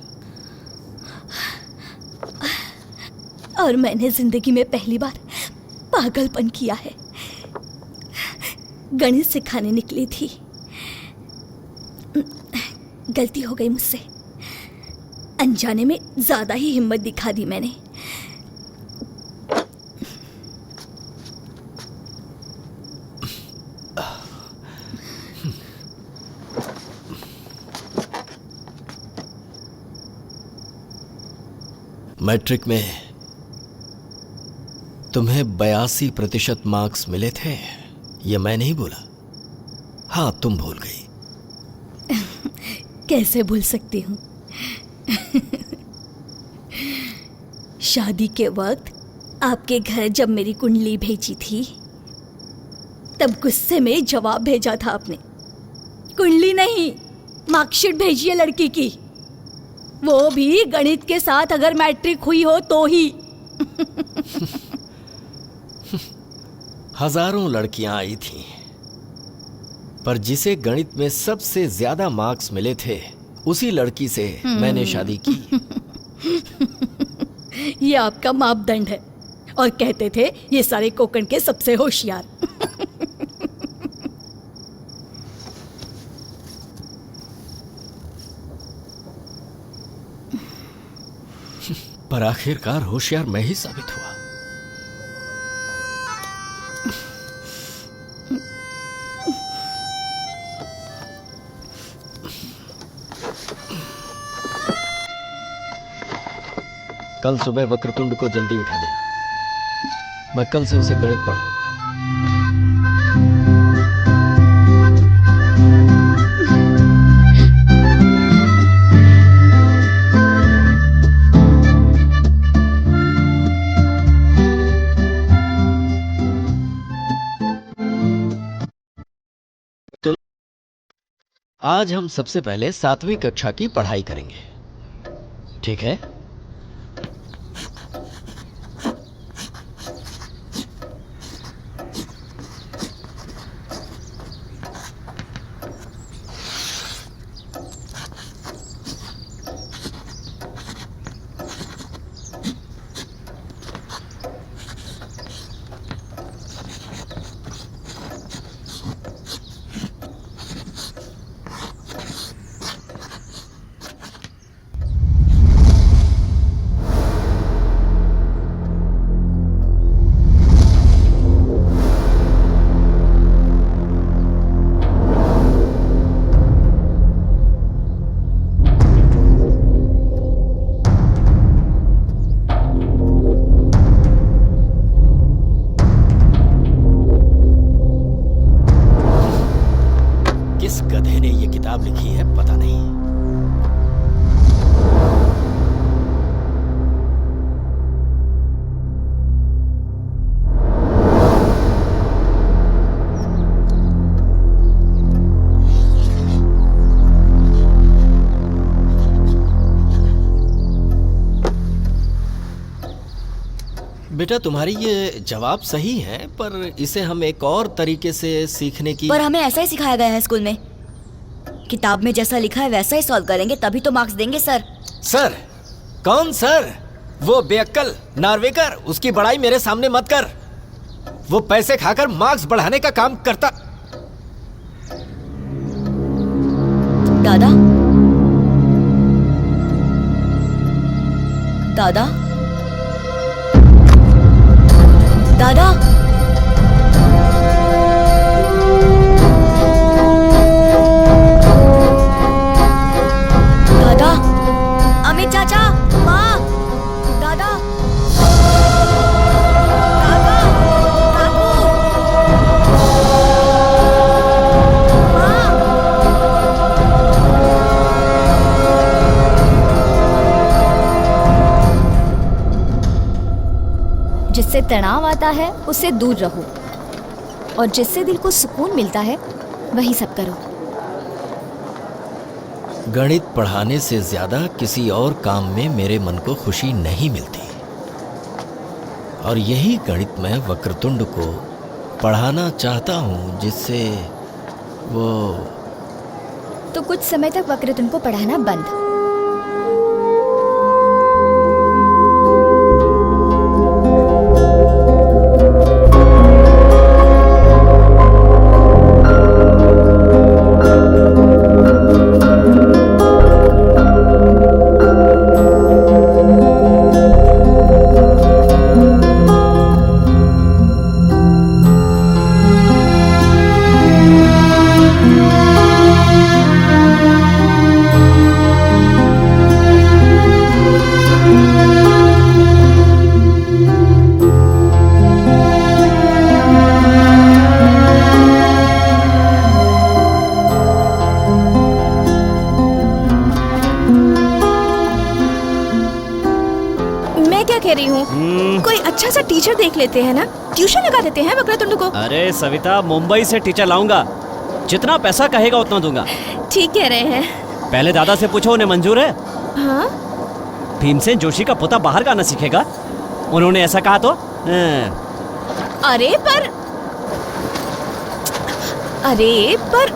[SPEAKER 6] और मैंने जिंदगी में पहली बार पागलपन किया है। गणित सिखाने निकली थी, गलती हो गई मुझसे। अनजाने में ज्यादा ही हिम्मत दिखा दी मैंने।
[SPEAKER 1] मैट्रिक में तुम्हें 82% मार्क्स मिले थे, ये मैं नहीं बोला। हाँ, तुम भूल गई।
[SPEAKER 6] कैसे भूल सकती हूँ। शादी के वक्त आपके घर जब मेरी कुंडली भेजी थी, तब गुस्से में जवाब भेजा था आपने। कुंडली नहीं, मार्कशीट भेजी है लड़की की, वो भी गणित के साथ अगर मैट्रिक हुई हो तो ही।
[SPEAKER 1] हजारों लड़कियां आई थीं, पर जिसे गणित में सबसे ज्यादा मार्क्स मिले थे उसी लड़की से मैंने शादी की।
[SPEAKER 6] ये आपका मापदंड है, और कहते थे ये सारे कोकण के सबसे होशियार।
[SPEAKER 1] पर आखिरकार होशियार मैं ही साबित हुआ। कल सुबह वक्रतुंड को जल्दी उठा दे, मैं कल से उसे गणित पढ़ाऊं। आज हम सबसे पहले 7वीं कक्षा की पढ़ाई करेंगे, ठीक है? किस गधे ने ये किताब लिखी है पता नहीं। बेटा, तुम्हारी ये जवाब सही है, पर इसे हम एक और तरीके से सीखने की।
[SPEAKER 2] पर हमें ऐसा ही सिखाया गया है स्कूल में। किताब में जैसा लिखा है वैसा ही सॉल्व करेंगे तभी तो मार्क्स देंगे सर।
[SPEAKER 1] सर? कौन सर? वो बेअक्कल नार्वेकर, उसकी बड़ाई मेरे सामने मत कर। वो पैसे खाकर मार्क्स बढ़ाने का काम करता।
[SPEAKER 2] दादा, दादा, दादा, दादा, अमित चाचा, माँ,
[SPEAKER 6] जिससे तनाव आता है उससे दूर रहो, और जिससे दिल को सुकून मिलता है वही सब करो।
[SPEAKER 1] गणित पढ़ाने से ज्यादा किसी और काम में मेरे मन को खुशी नहीं मिलती, और यही गणित मैं वक्रतुंड को पढ़ाना चाहता हूँ, जिससे वो।
[SPEAKER 6] तो कुछ समय तक वक्रतुंड को पढ़ाना बंद।
[SPEAKER 7] कह रही हूँ कोई अच्छा सा टीचर देख लेते हैं ना, ट्यूशन लगा देते हैं वक्रतुंड को।
[SPEAKER 5] अरे सविता, मुंबई से टीचर लाऊंगा, जितना पैसा कहेगा उतना दूंगा।
[SPEAKER 7] ठीक कह रहे हैं।
[SPEAKER 5] पहले दादा से पूछो उन्हें मंजूर है।
[SPEAKER 7] हाँ?
[SPEAKER 5] भीमसेन जोशी का पोता बाहर गाना सीखेगा, उन्होंने ऐसा कहा तो।
[SPEAKER 7] अरे पर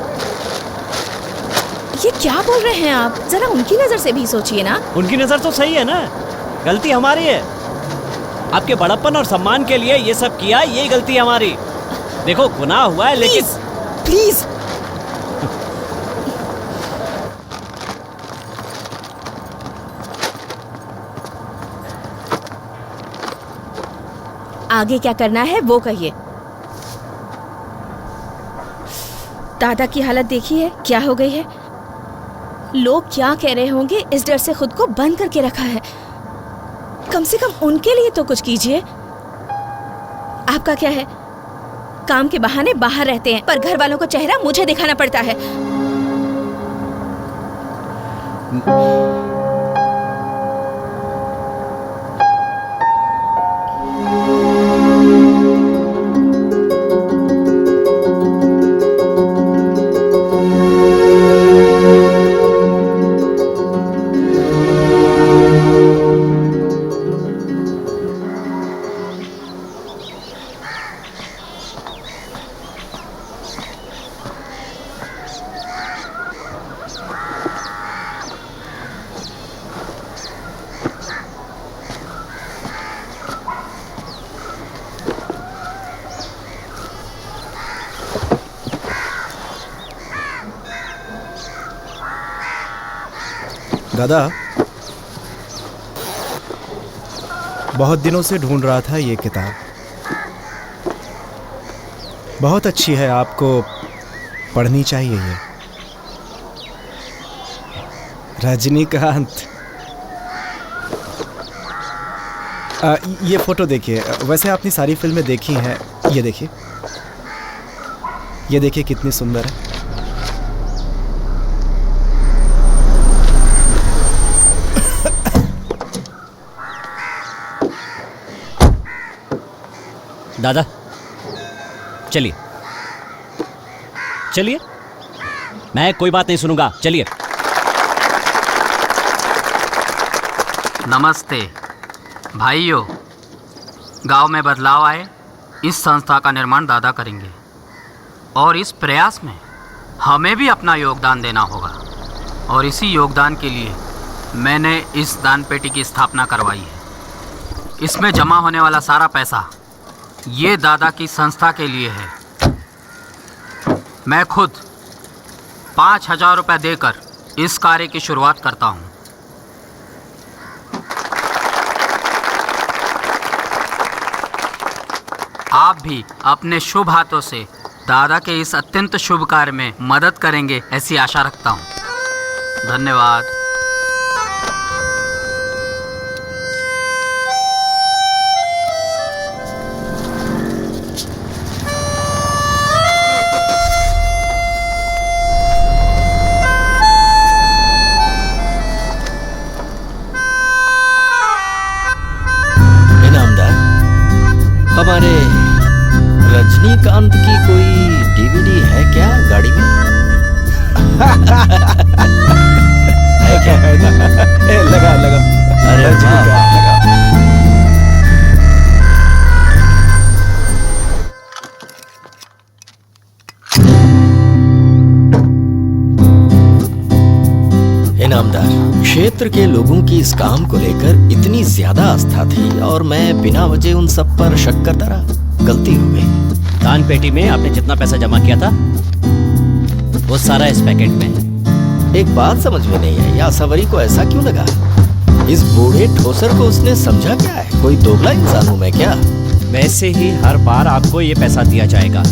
[SPEAKER 7] ये क्या बोल रहे हैं आप? जरा उनकी नजर से भी सोचिए ना।
[SPEAKER 5] उनकी नजर तो सही है ना, गलती हमारी है। आपके बड़प्पन और सम्मान के लिए ये सब किया, ये गलती हमारी। देखो गुनाह हुआ है, लेकिन
[SPEAKER 7] प्लीज आगे क्या करना है वो कहिए। दादा की हालत देखिए क्या हो गई है। लोग क्या कह रहे होंगे, इस डर से खुद को बंद करके रखा है। कम से कम उनके लिए तो कुछ कीजिए। आपका क्या है, काम के बहाने बाहर रहते हैं, पर घर वालों का चेहरा मुझे दिखाना पड़ता है।
[SPEAKER 3] दादा, बहुत दिनों से ढूंढ रहा था ये किताब। बहुत अच्छी है, आपको पढ़नी चाहिए ये। रजनीकांत। ये फोटो देखिए। वैसे आपने सारी फिल्में देखी हैं, ये देखिए, ये देखिए कितनी सुंदर है।
[SPEAKER 5] दादा चलिए चलिए, मैं कोई बात नहीं सुनूंगा, चलिए।
[SPEAKER 9] नमस्ते भाइयों, गांव में बदलाव आए, इस संस्था का निर्माण दादा करेंगे, और इस प्रयास में हमें भी अपना योगदान देना होगा। और इसी योगदान के लिए मैंने इस दान पेटी की स्थापना करवाई है। इसमें जमा होने वाला सारा पैसा ये दादा की संस्था के लिए है। मैं खुद 5,000 रुपये देकर इस कार्य की शुरुआत करता हूँ। आप भी अपने शुभ हाथों से दादा के इस अत्यंत शुभ कार्य में मदद करेंगे, ऐसी आशा रखता हूँ। धन्यवाद।
[SPEAKER 3] एनर्जी को कैच लगा।
[SPEAKER 1] इनामदार, क्षेत्र के लोगों की इस काम को लेकर इतनी ज्यादा आस्था थी और मैं बिना वजह उन सब पर शक करता रहा। गलती हो गई।
[SPEAKER 5] दान पेटी में आपने जितना पैसा जमा किया था वो सारा इस पैकेट में है।
[SPEAKER 1] एक बात समझ में नहीं आई, आसावरी को ऐसा क्यों लगा? इस बूढ़े ठोसर को उसने समझा क्या है? कोई दोगला इंसान हूं मैं क्या?
[SPEAKER 5] वैसे ही हर बार आपको ये पैसा दिया जाएगा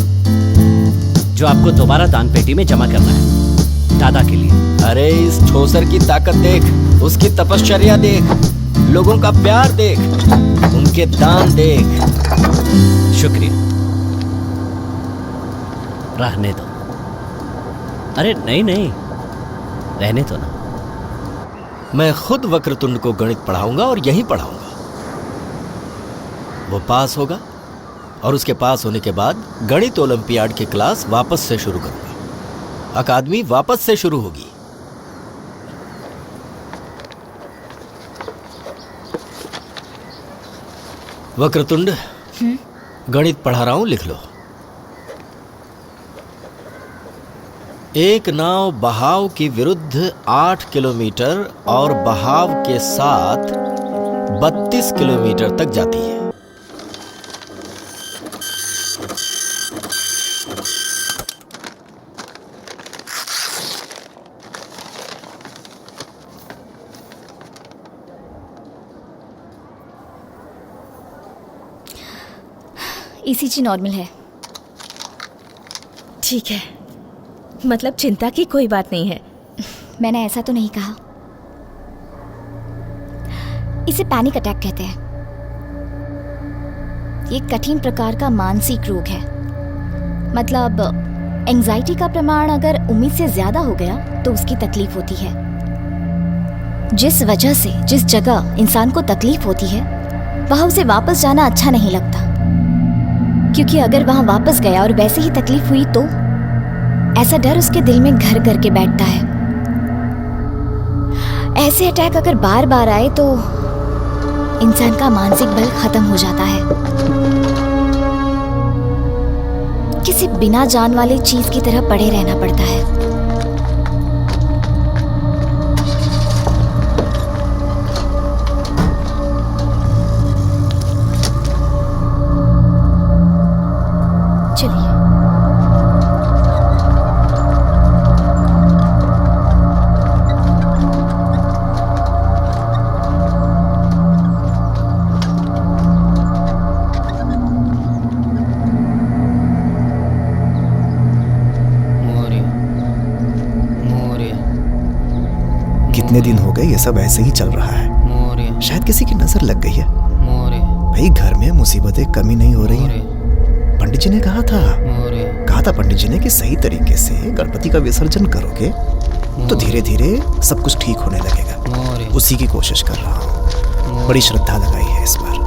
[SPEAKER 5] जो आपको दोबारा दान पेटी में जमा करना है दादा के लिए।
[SPEAKER 1] अरे इस ठोसर की ताकत देख, उसकी तपश्चर्या देख, लोगों का प्यार देख, उनके दान देख।
[SPEAKER 5] शुक्रिया, रहने दो। अरे नहीं नहीं, रहने दो ना।
[SPEAKER 1] मैं खुद वक्रतुंड को गणित पढ़ाऊंगा और यहीं पढ़ाऊंगा। वो पास होगा और उसके पास होने के बाद गणित ओलंपियाड की क्लास वापस से शुरू करूंगा। अकादमी वापस से शुरू होगी। वक्रतुंड, गणित पढ़ा रहा हूं, लिख लो। एक नाव बहाव के विरुद्ध 8 किलोमीटर और बहाव के साथ 32 किलोमीटर तक जाती है।
[SPEAKER 2] ईसीजी नॉर्मल है।
[SPEAKER 7] ठीक है, मतलब चिंता की कोई बात नहीं है।
[SPEAKER 2] मैंने ऐसा तो नहीं कहा। इसे पैनिक अटैक कहते हैं। ये कठिन प्रकार का मानसिक रोग है। मतलब एंजाइटी का प्रमाण अगर उम्मीद से ज्यादा हो गया तो उसकी तकलीफ होती है। जिस वजह से जिस जगह इंसान को तकलीफ होती है वहां उसे वापस जाना अच्छा नहीं लगता, क्योंकि अगर वहां वापस गया और वैसे ही तकलीफ हुई तो ऐसा डर उसके दिल में घर करके बैठता है। ऐसे अटैक अगर बार बार आए तो इंसान का मानसिक बल खत्म हो जाता है। किसी बिना जान वाली चीज की तरह पड़े रहना पड़ता है। चलिए।
[SPEAKER 3] कितने दिन हो गए ये सब ऐसे ही चल रहा है। शायद किसी की नजर लग गई है। भाई घर में मुसीबतें कमी नहीं हो रही हैं। पंडित जी ने कहा था पंडित जी ने कि सही तरीके से गणपति का विसर्जन करोगे तो धीरे धीरे सब कुछ ठीक होने लगेगा। उसी की कोशिश कर रहा हूँ। बड़ी श्रद्धा लगाई है इस बार।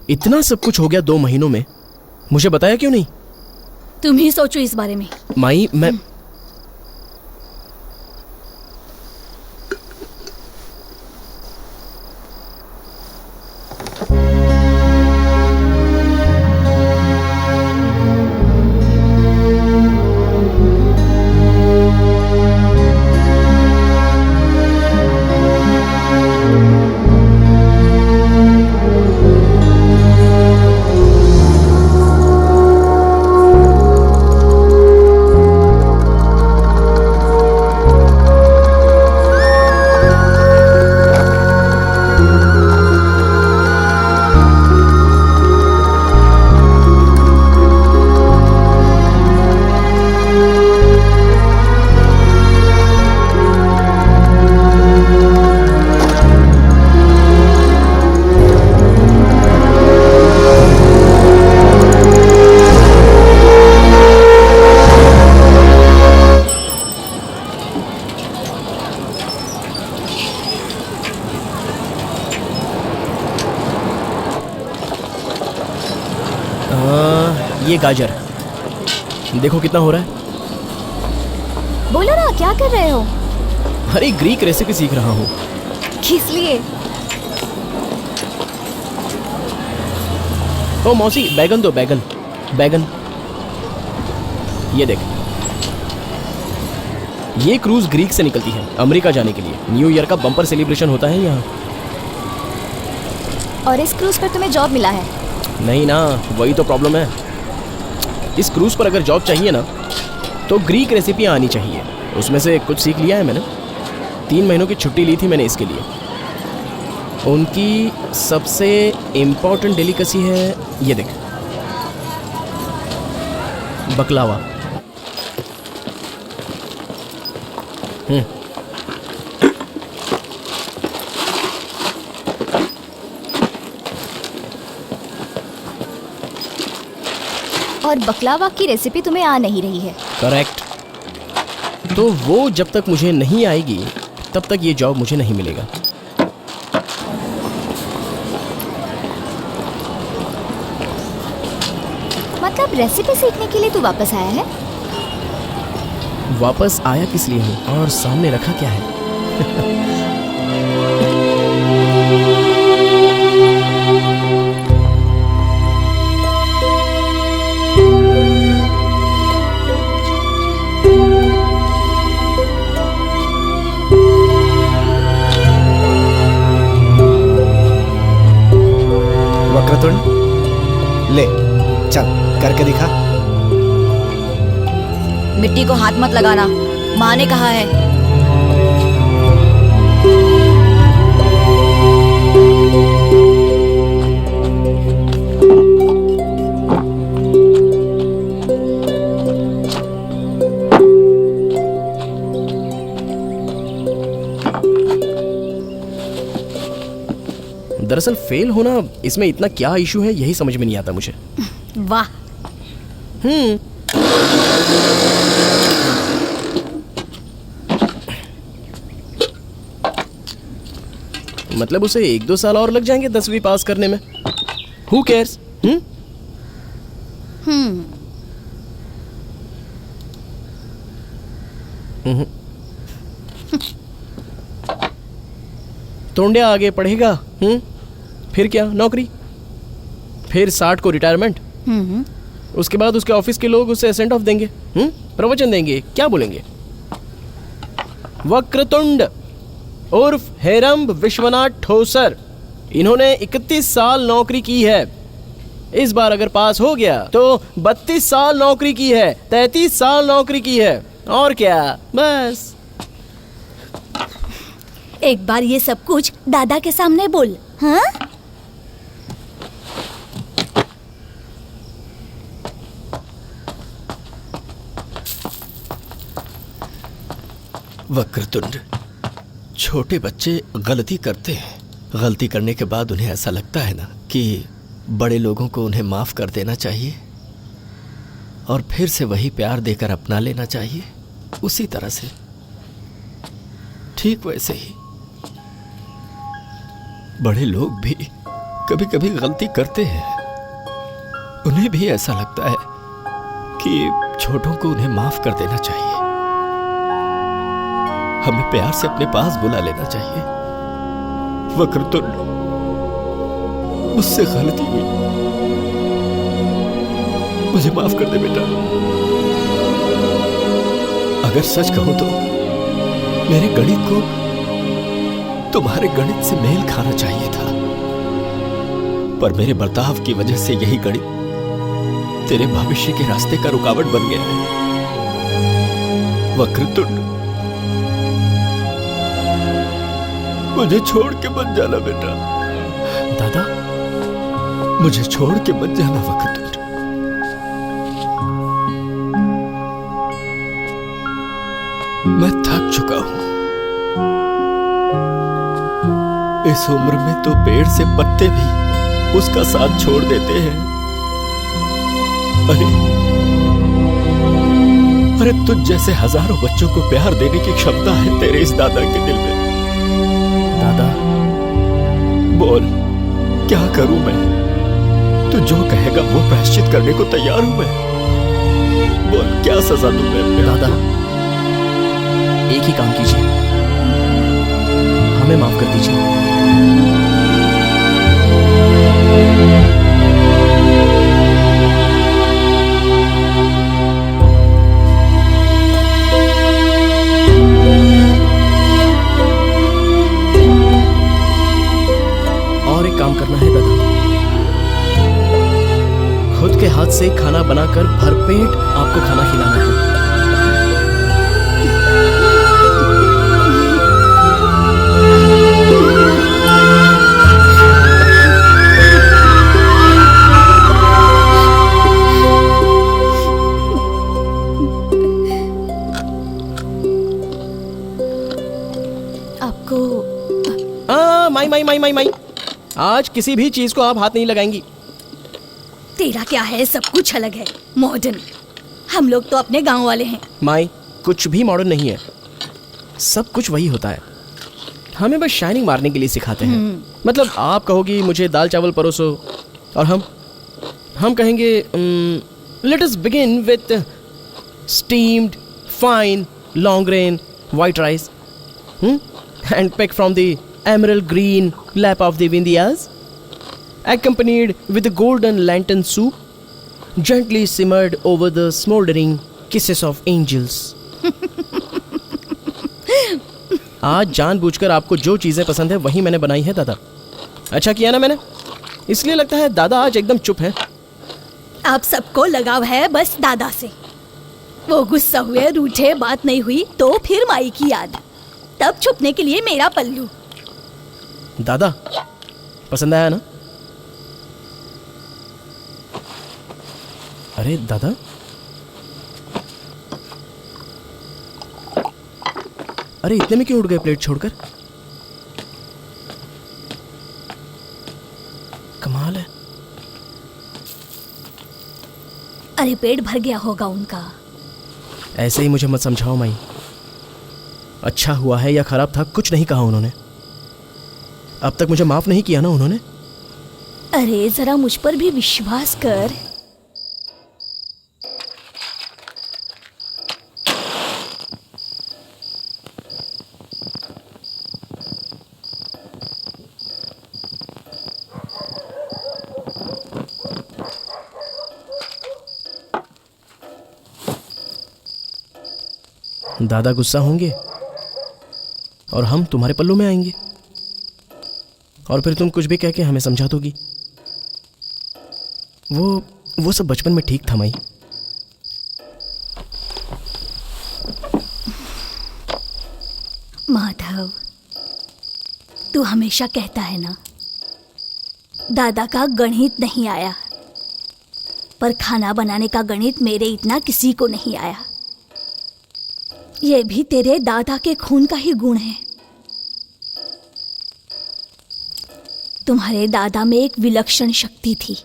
[SPEAKER 10] इतना सब कुछ हो गया 2 महीनों में, मुझे बताया क्यों नहीं?
[SPEAKER 6] तुम ही सोचो इस बारे में।
[SPEAKER 10] माई, मैं ये गाजर देखो कितना हो रहा है।
[SPEAKER 2] बोलो ना, क्या कर रहे हो?
[SPEAKER 10] अरे ग्रीक रेसिपी सीख रहा हूँ।
[SPEAKER 2] किस लिए?
[SPEAKER 10] ओ मौसी, बैगन दो, बैगन बैगन। ये देख, ये क्रूज ग्रीक से निकलती है अमेरिका जाने के लिए। न्यू ईयर का बम्पर सेलिब्रेशन होता है यहाँ।
[SPEAKER 2] और इस क्रूज पर तुम्हें जॉब मिला है?
[SPEAKER 10] नहीं ना, वही तो प्रॉब्लम है। इस क्रूज पर अगर जॉब चाहिए ना तो ग्रीक रेसिपियाँ आनी चाहिए। उसमें से कुछ सीख लिया है मैंने। 3 महीनों की छुट्टी ली थी मैंने इसके लिए। उनकी सबसे इम्पोर्टेंट डेलिकेसी है, ये देख, बकलावा।
[SPEAKER 2] और बकलावा की रेसिपी तुम्हें आ नहीं रही है?
[SPEAKER 10] करेक्ट। तो वो जब तक मुझे नहीं आएगी तब तक ये जॉब मुझे नहीं मिलेगा।
[SPEAKER 2] मतलब रेसिपी सीखने के लिए तू वापस आया है?
[SPEAKER 10] वापस आया किस लिए हूँ और सामने रखा क्या है?
[SPEAKER 3] वक्रतुंड, ले चल करके दिखा।
[SPEAKER 2] मिट्टी को हाथ मत लगाना, माँ ने कहा है।
[SPEAKER 10] दरअसल फेल होना, इसमें इतना क्या इशू है यही समझ में नहीं आता मुझे।
[SPEAKER 6] वाह,
[SPEAKER 10] मतलब उसे 1-2 साल और लग जाएंगे 10वीं पास करने में। Who cares? तोंडिया आगे पढ़ेगा, फिर क्या, नौकरी, फिर 60 को रिटायरमेंट। उसके बाद उसके ऑफिस के लोग उसे सेंड ऑफ देंगे, प्रवचन देंगे, क्या बोलेंगे? वक्रतुंड उर्फ हेरंब विश्वनाथ ठोसर, इन्होंने 31 साल नौकरी की है। इस बार अगर पास हो गया तो 32 साल नौकरी की है, 33 साल नौकरी की है, और क्या, बस।
[SPEAKER 6] एक बार ये सब कुछ दादा के सामने बोल। हाँ?
[SPEAKER 1] वक्रतुंड, छोटे बच्चे गलती करते हैं। गलती करने के बाद उन्हें ऐसा लगता है ना कि बड़े लोगों को उन्हें माफ कर देना चाहिए और फिर से वही प्यार देकर अपना लेना चाहिए। उसी तरह से, ठीक वैसे ही बड़े लोग भी कभी कभी गलती करते हैं, उन्हें भी ऐसा लगता है कि छोटों को उन्हें माफ कर देना चाहिए। हमें प्यार से अपने पास बुला लेना चाहिए। वक्रतुंड, मुझसे गलती हुई, मुझे माफ कर दे बेटा। अगर सच कहूं तो मेरे गणित को तुम्हारे गणित से मेल खाना चाहिए था, पर मेरे बर्ताव की वजह से यही गणित तेरे भविष्य के रास्ते का रुकावट बन गया है। वक्रतुंड, मुझे छोड़ के मत जाना बेटा।
[SPEAKER 3] दादा,
[SPEAKER 1] मुझे छोड़ के मत जाना वक्रतुंड। मैं थक चुका हूं। इस उम्र में तो पेड़ से पत्ते भी उसका साथ छोड़ देते हैं। अरे तुझ जैसे हजारों बच्चों को प्यार देने की क्षमता है तेरे इस दादा के दिल में।
[SPEAKER 3] दादा,
[SPEAKER 1] बोल, क्या करूं मैं? तू जो कहेगा वो प्रायश्चित करने को तैयार हूं मैं। बोल, क्या सजा दूं मैं अपने?
[SPEAKER 3] दादा, एक ही काम कीजिए, हमें माफ कर दीजिए। और एक काम करना है दादा, खुद के हाथ से खाना बनाकर भरपेट आपको खाना खिलाना है। माई, आज किसी भी चीज को आप हाथ नहीं लगाएंगी।
[SPEAKER 6] तेरा क्या है, सब कुछ अलग है, मॉडर्न। हम लोग तो अपने गांव वाले हैं।
[SPEAKER 3] माई, कुछ भी मॉडर्न नहीं है, सब कुछ वही होता है। हमें बस शाइनिंग मारने के लिए सिखाते हैं। मतलब आप कहोगी मुझे दाल चावल परोसो, और हम कहेंगे let us begin with steamed fine long grain white rice and pick from the emerald green lap of the Vindhyas, accompanied with a golden lantern soup, gently simmered over the smoldering kisses of angels. आज जानबूझकर आपको जो चीजें पसंद है वही मैंने बनाई है दादा। अच्छा किया ना मैंने, इसलिए लगता है दादा आज एकदम चुप है।
[SPEAKER 6] आप सबको लगाव है बस दादा से। वो गुस्सा हुए, रूठे, बात नहीं हुई तो फिर माई की याद, तब छुपने के लिए मेरा पल्लू।
[SPEAKER 3] दादा, पसंद आया ना? अरे दादा, अरे इतने में क्यों उड़ गए प्लेट छोड़कर? कमाल है।
[SPEAKER 6] अरे पेट भर गया होगा उनका।
[SPEAKER 3] ऐसे ही मुझे मत समझाओ माई। अच्छा हुआ है या खराब था कुछ नहीं कहा उन्होंने। अब तक मुझे माफ नहीं किया ना उन्होंने।
[SPEAKER 6] अरे जरा मुझ पर भी विश्वास कर।
[SPEAKER 3] दादा गुस्सा होंगे और हम तुम्हारे पल्लू में आएंगे, और फिर तुम कुछ भी कह के हमें समझा दोगी। वो सब बचपन में ठीक था माई।
[SPEAKER 6] माधव, तू हमेशा कहता है ना, दादा का गणित नहीं आया, पर खाना बनाने का गणित मेरे इतना किसी को नहीं आया। ये भी तेरे दादा के खून का ही गुण है। तुम्हारे दादा में एक विलक्षण शक्ति थी।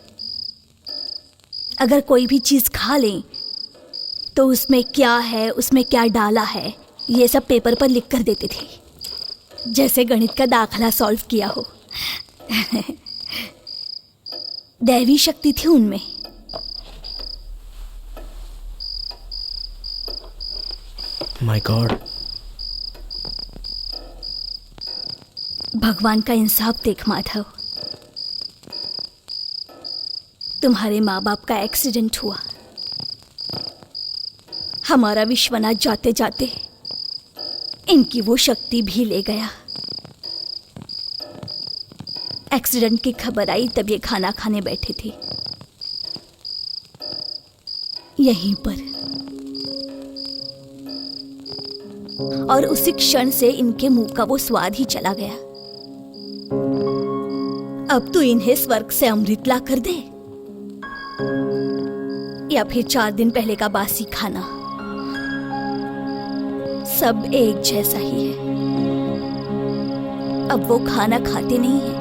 [SPEAKER 6] अगर कोई भी चीज खा लें तो उसमें क्या है, उसमें क्या डाला है, ये सब पेपर पर लिख कर देते थे, जैसे गणित का दाखला सॉल्व किया हो। दैवी शक्ति थी उनमें।
[SPEAKER 10] My God.
[SPEAKER 6] भगवान का इंसाफ देख माधव, तुम्हारे माँ बाप का एक्सीडेंट हुआ। हमारा विश्वनाथ जाते जाते इनकी वो शक्ति भी ले गया। एक्सीडेंट की खबर आई तब ये खाना खाने बैठे थे यहीं पर, और उसी क्षण से इनके मुंह का वो स्वाद ही चला गया। अब तो इन्हें स्वर्ग से अमृत ला कर दे, या फिर 4 दिन पहले का बासी खाना, सब एक जैसा ही है। अब वो खाना खाते नहीं है,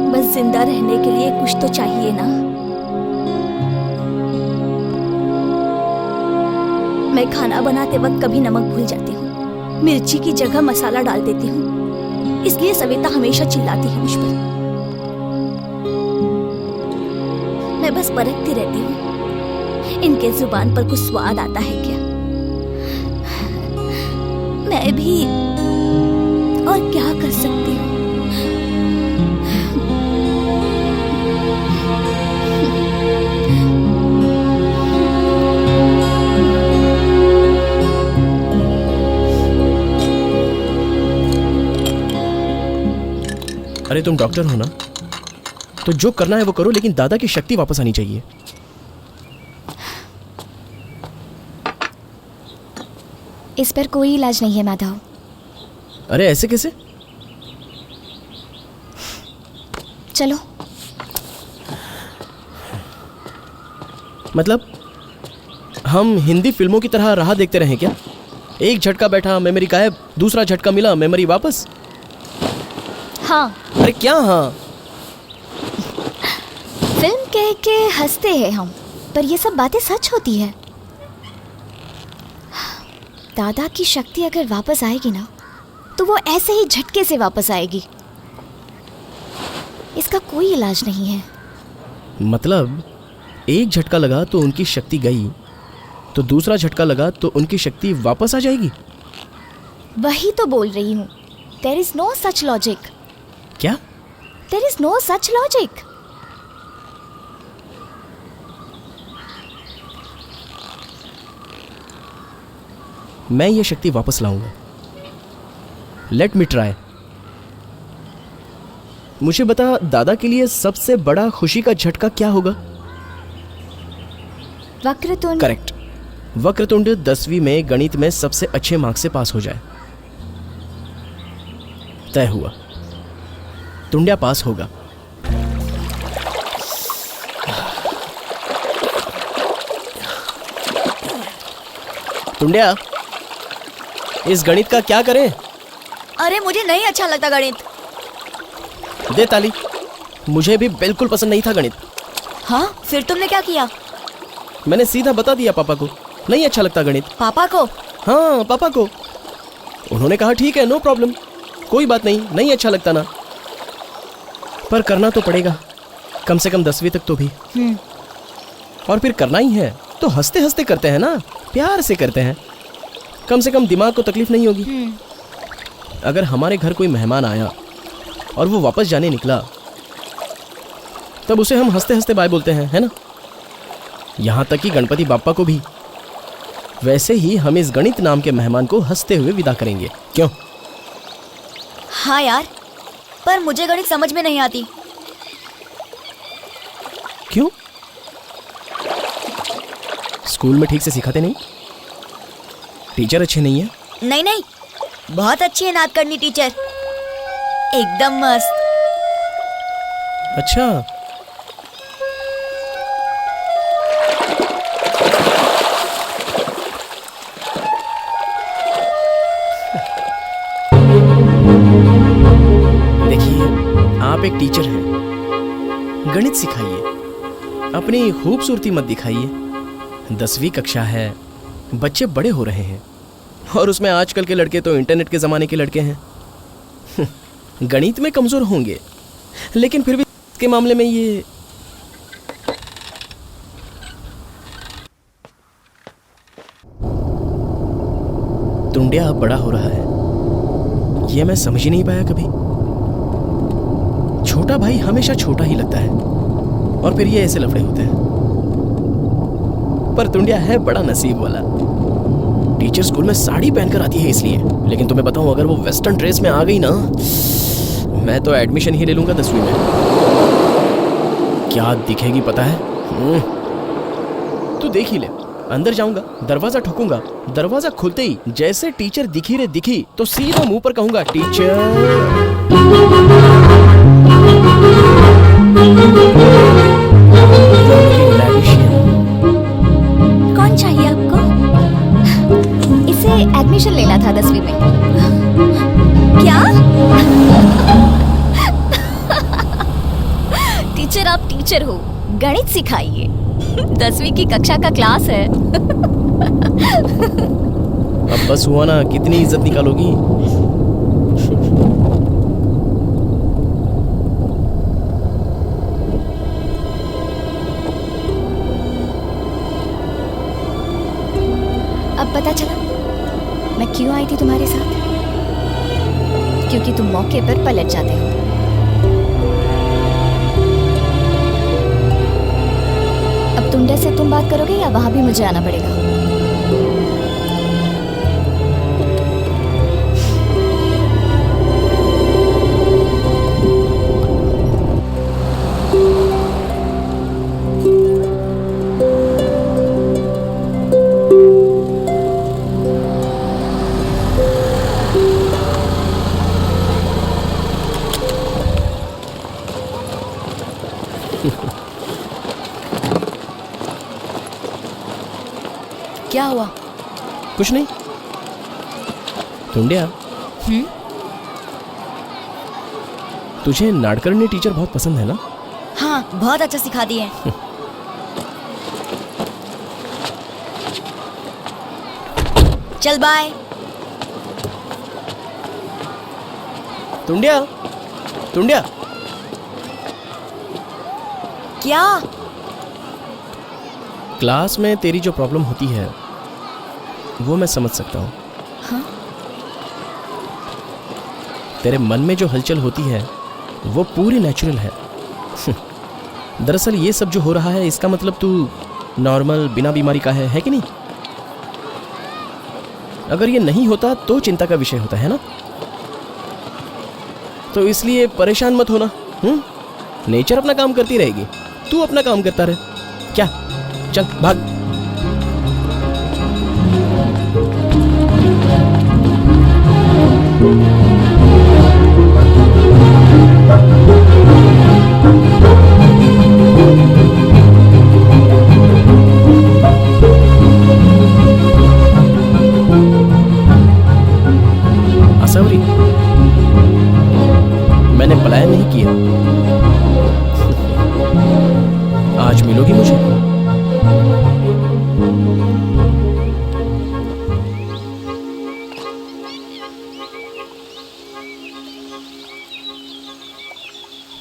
[SPEAKER 6] बस जिंदा रहने के लिए कुछ तो चाहिए ना। मैं खाना बनाते वक्त कभी नमक भूल जाती हूँ, मिर्ची की जगह मसाला डाल देती हूँ, इसलिए सविता हमेशा चिल्लाती है मुझ पर। मैं बस परखती रहती हूँ इनके जुबान पर कुछ स्वाद आता है क्या। मैं भी और क्या कर सकती हूँ।
[SPEAKER 10] अरे तुम डॉक्टर हो ना, तो जो करना है वो करो, लेकिन दादा की शक्ति वापस आनी चाहिए।
[SPEAKER 2] इस पर कोई इलाज नहीं है माधव।
[SPEAKER 10] अरे ऐसे कैसे?
[SPEAKER 2] चलो।
[SPEAKER 10] मतलब हम हिंदी फिल्मों की तरह राह देखते रहे क्या? एक झटका बैठा मेमोरी गायब, दूसरा झटका मिला मेमोरी वापस।
[SPEAKER 2] हाँ।
[SPEAKER 10] अरे क्या हाँ?
[SPEAKER 2] फिल्म कह के हंसते हैं हम, पर ये सब बातें सच होती है। दादा की शक्ति अगर वापस आएगी ना, तो वो ऐसे ही झटके से वापस आएगी। इसका कोई इलाज नहीं है।
[SPEAKER 10] मतलब एक झटका लगा तो उनकी शक्ति गई, तो दूसरा झटका लगा तो उनकी शक्ति वापस आ जाएगी।
[SPEAKER 2] वही तो बोल रही हूँ। There is no such logic.
[SPEAKER 10] क्या?
[SPEAKER 2] There is no such logic.
[SPEAKER 10] मैं ये शक्ति वापस लाऊंगा। Let me try. मुझे बता, दादा के लिए सबसे बड़ा खुशी का झटका क्या होगा?
[SPEAKER 2] वक्रतुंड।
[SPEAKER 10] करेक्ट। वक्रतुंड 10वीं में गणित में सबसे अच्छे मार्क्स से पास हो जाए। तय हुआ, टुंड्या पास होगा। टुंड्या, इस गणित का क्या करें?
[SPEAKER 2] अरे मुझे नहीं अच्छा लगता गणित।
[SPEAKER 10] दे ताली। मुझे भी बिल्कुल पसंद नहीं था गणित।
[SPEAKER 2] हाँ, फिर तुमने क्या किया?
[SPEAKER 10] मैंने सीधा बता दिया पापा को, नहीं अच्छा लगता गणित।
[SPEAKER 2] पापा को?
[SPEAKER 10] हाँ, पापा को। उन्होंने कहा ठीक है, नो प्रॉब्लम, कोई बात नहीं, नहीं अच्छा लगता ना, पर करना तो पड़ेगा, कम से कम 10वीं तक तो भी। और फिर करना ही है तो हंसते हंसते करते हैं ना, प्यार से करते हैं, कम से कम दिमाग को तकलीफ नहीं होगी। अगर हमारे घर कोई मेहमान आया और वो वापस जाने निकला, तब उसे हम हंसते हंसते बाय बोलते हैं, है ना? यहाँ तक कि गणपति बाप्पा को भी। वैसे ही हम इस गणित नाम के मेहमान को हंसते हुए विदा करेंगे, क्यों?
[SPEAKER 2] हाँ यार, पर मुझे गणित समझ में नहीं आती।
[SPEAKER 10] क्यों? स्कूल में ठीक से सिखाते नहीं? टीचर अच्छे नहीं है?
[SPEAKER 2] नहीं नहीं, बहुत अच्छी है नाद करनी टीचर, एकदम मस्त।
[SPEAKER 10] अच्छा। देखिए, आप एक टीचर हैं, गणित सिखाइए, अपनी खूबसूरती मत दिखाइए। 10वीं कक्षा है, बच्चे बड़े हो रहे हैं, और उसमें आजकल के लड़के तो इंटरनेट के ज़माने के लड़के हैं। गणित में कमज़ोर होंगे, लेकिन फिर भी के मामले में ये टुंडिया अब बड़ा हो रहा है, ये मैं समझ ही नहीं पाया कभी। छोटा भाई हमेशा छोटा ही लगता है और फिर ये ऐसे लफड़े होते हैं। पर टुंडिया है बड़ा नसीब वाला। टीचर स्कूल में साड़ी पहनकर आती है इसलिए, लेकिन तुम्हें बताऊं अगर वो वेस्टर्न ड्रेस में आ गई ना, मैं तो एडमिशन ही ले लूंगा 10वीं में। क्या दिखेगी पता है? तू देख ही ले। अंदर जाऊंगा, दरवाजा ठोकूंगा, दरवाजा खुलते ही जैसे टीचर दिखी रे दिखी तो सीधा मुंह पर कहूंगा टीचर।
[SPEAKER 2] कौन चाहिए आपको? इसे एडमिशन लेना था 10वीं में। क्या? टीचर आप टीचर हो, गणित सिखाइए। 10वीं की कक्षा का क्लास है।
[SPEAKER 10] अब बस हुआ ना, कितनी इज्जत निकालोगी?
[SPEAKER 2] अब पता चला मैं क्यों आई थी तुम्हारे साथ? क्योंकि तुम मौके पर पलट जाते हो। अब टुंडे से तुम बात करोगे या वहां भी मुझे आना पड़ेगा? क्या हुआ?
[SPEAKER 10] कुछ नहीं। टुंडिया, तुझे नाडकर्णी टीचर बहुत पसंद है ना?
[SPEAKER 2] हाँ, बहुत अच्छा सिखाती है। चल बाय।
[SPEAKER 10] टुंडिया, टुंडिया,
[SPEAKER 2] क्या?
[SPEAKER 10] क्लास में तेरी जो प्रॉब्लम होती है वो मैं समझ सकता हूँ।
[SPEAKER 2] हाँ?
[SPEAKER 10] तेरे मन में जो हलचल होती है वो पूरी नेचुरल है। दरअसल ये सब जो हो रहा है इसका मतलब तू नॉर्मल बिना बीमारी का है कि नहीं? अगर ये नहीं होता तो चिंता का विषय होता है ना? तो इसलिए परेशान मत होना। नेचर अपना काम करती रहेगी, तू अपना काम करता रहे। क्या? चल भाग। आसावरी, मैंने पलायन नहीं किया। आज मिलोगी मुझे?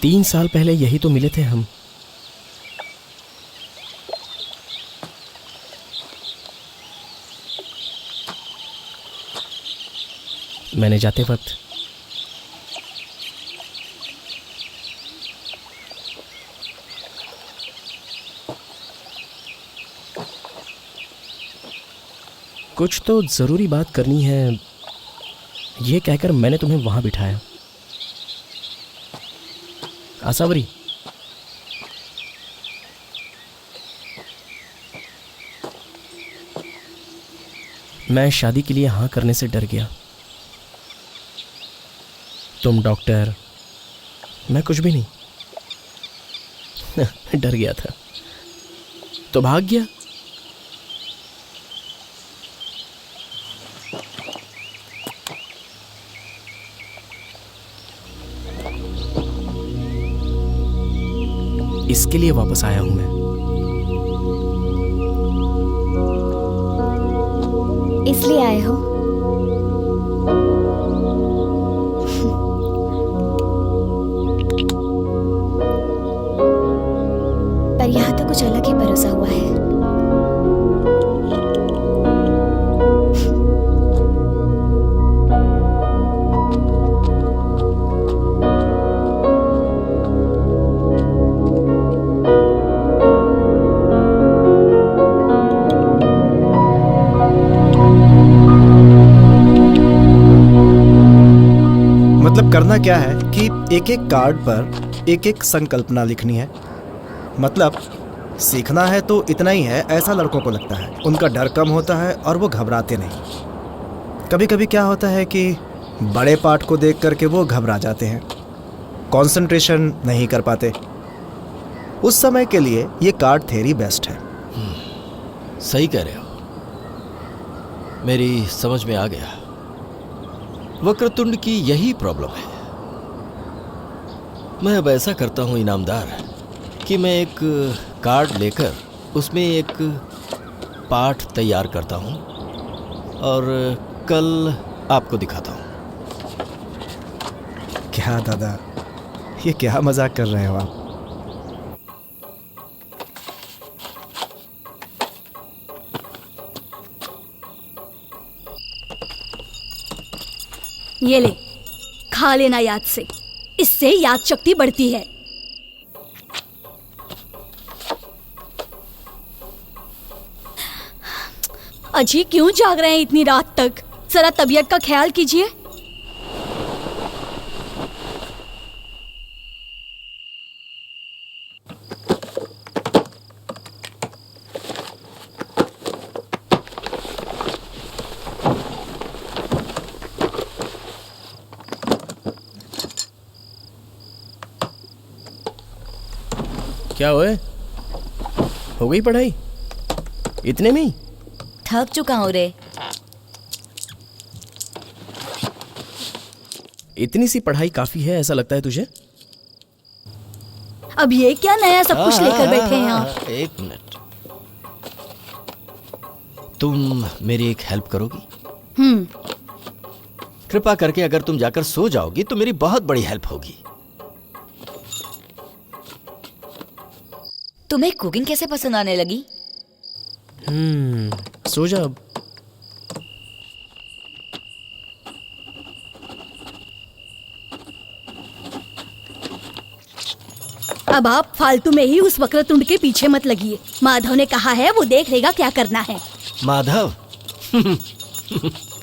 [SPEAKER 10] तीन साल पहले यही तो मिले थे हम। मैंने जाते वक्त कुछ तो जरूरी बात करनी है, ये कहकर मैंने तुम्हें वहां बिठाया। आसावरी, मैं शादी के लिए हाँ करने से डर गया। तुम डॉक्टर, मैं कुछ भी नहीं। डर गया था तो भाग गया। इसके लिए वापस आया हूं मैं।
[SPEAKER 2] इसलिए आए हो?
[SPEAKER 7] भरोसा हुआ है।
[SPEAKER 3] मतलब करना क्या है कि एक एक कार्ड पर एक एक संकल्पना लिखनी है। मतलब सीखना है तो इतना ही है, ऐसा लड़कों को लगता है। उनका डर कम होता है और वो घबराते नहीं। कभी कभी क्या होता है कि बड़े पाठ को देख करके वो घबरा जाते हैं, कंसंट्रेशन नहीं कर पाते। उस समय के लिए ये कार्ड थ्योरी बेस्ट है।
[SPEAKER 1] सही कह रहे हो, मेरी समझ में आ गया। वक्रतुंड की यही प्रॉब्लम है। मैं अब ऐसा करता हूं इनामदार कि मैं एक कार्ड लेकर उसमें एक पाठ तैयार करता हूं और कल आपको दिखाता हूं।
[SPEAKER 3] क्या दादा, ये क्या मजाक कर रहे हो आप?
[SPEAKER 6] ये ले, खा लेना याद से, इससे याद शक्ति बढ़ती है। अजी क्यों जाग रहे हैं इतनी रात तक? जरा तबीयत का ख्याल कीजिए।
[SPEAKER 10] क्या हुआ? हो गई पढ़ाई इतने में ही?
[SPEAKER 2] थक चुका हूँ रे।
[SPEAKER 10] इतनी सी पढ़ाई काफी है ऐसा लगता है तुझे?
[SPEAKER 6] अब ये क्या नया सब कुछ लेकर बैठे हैं आप?
[SPEAKER 1] एक मिनट, तुम मेरी एक हेल्प करोगी? कृपा करके अगर तुम जाकर सो जाओगी तो मेरी बहुत बड़ी हेल्प होगी।
[SPEAKER 2] तुम्हें कुकिंग कैसे पसंद आने लगी?
[SPEAKER 10] सो जा अब।
[SPEAKER 6] अब आप फालतू में ही उस वक्रतुंड के पीछे मत लगिए। माधव ने कहा है वो देख लेगा क्या करना है।
[SPEAKER 1] माधव?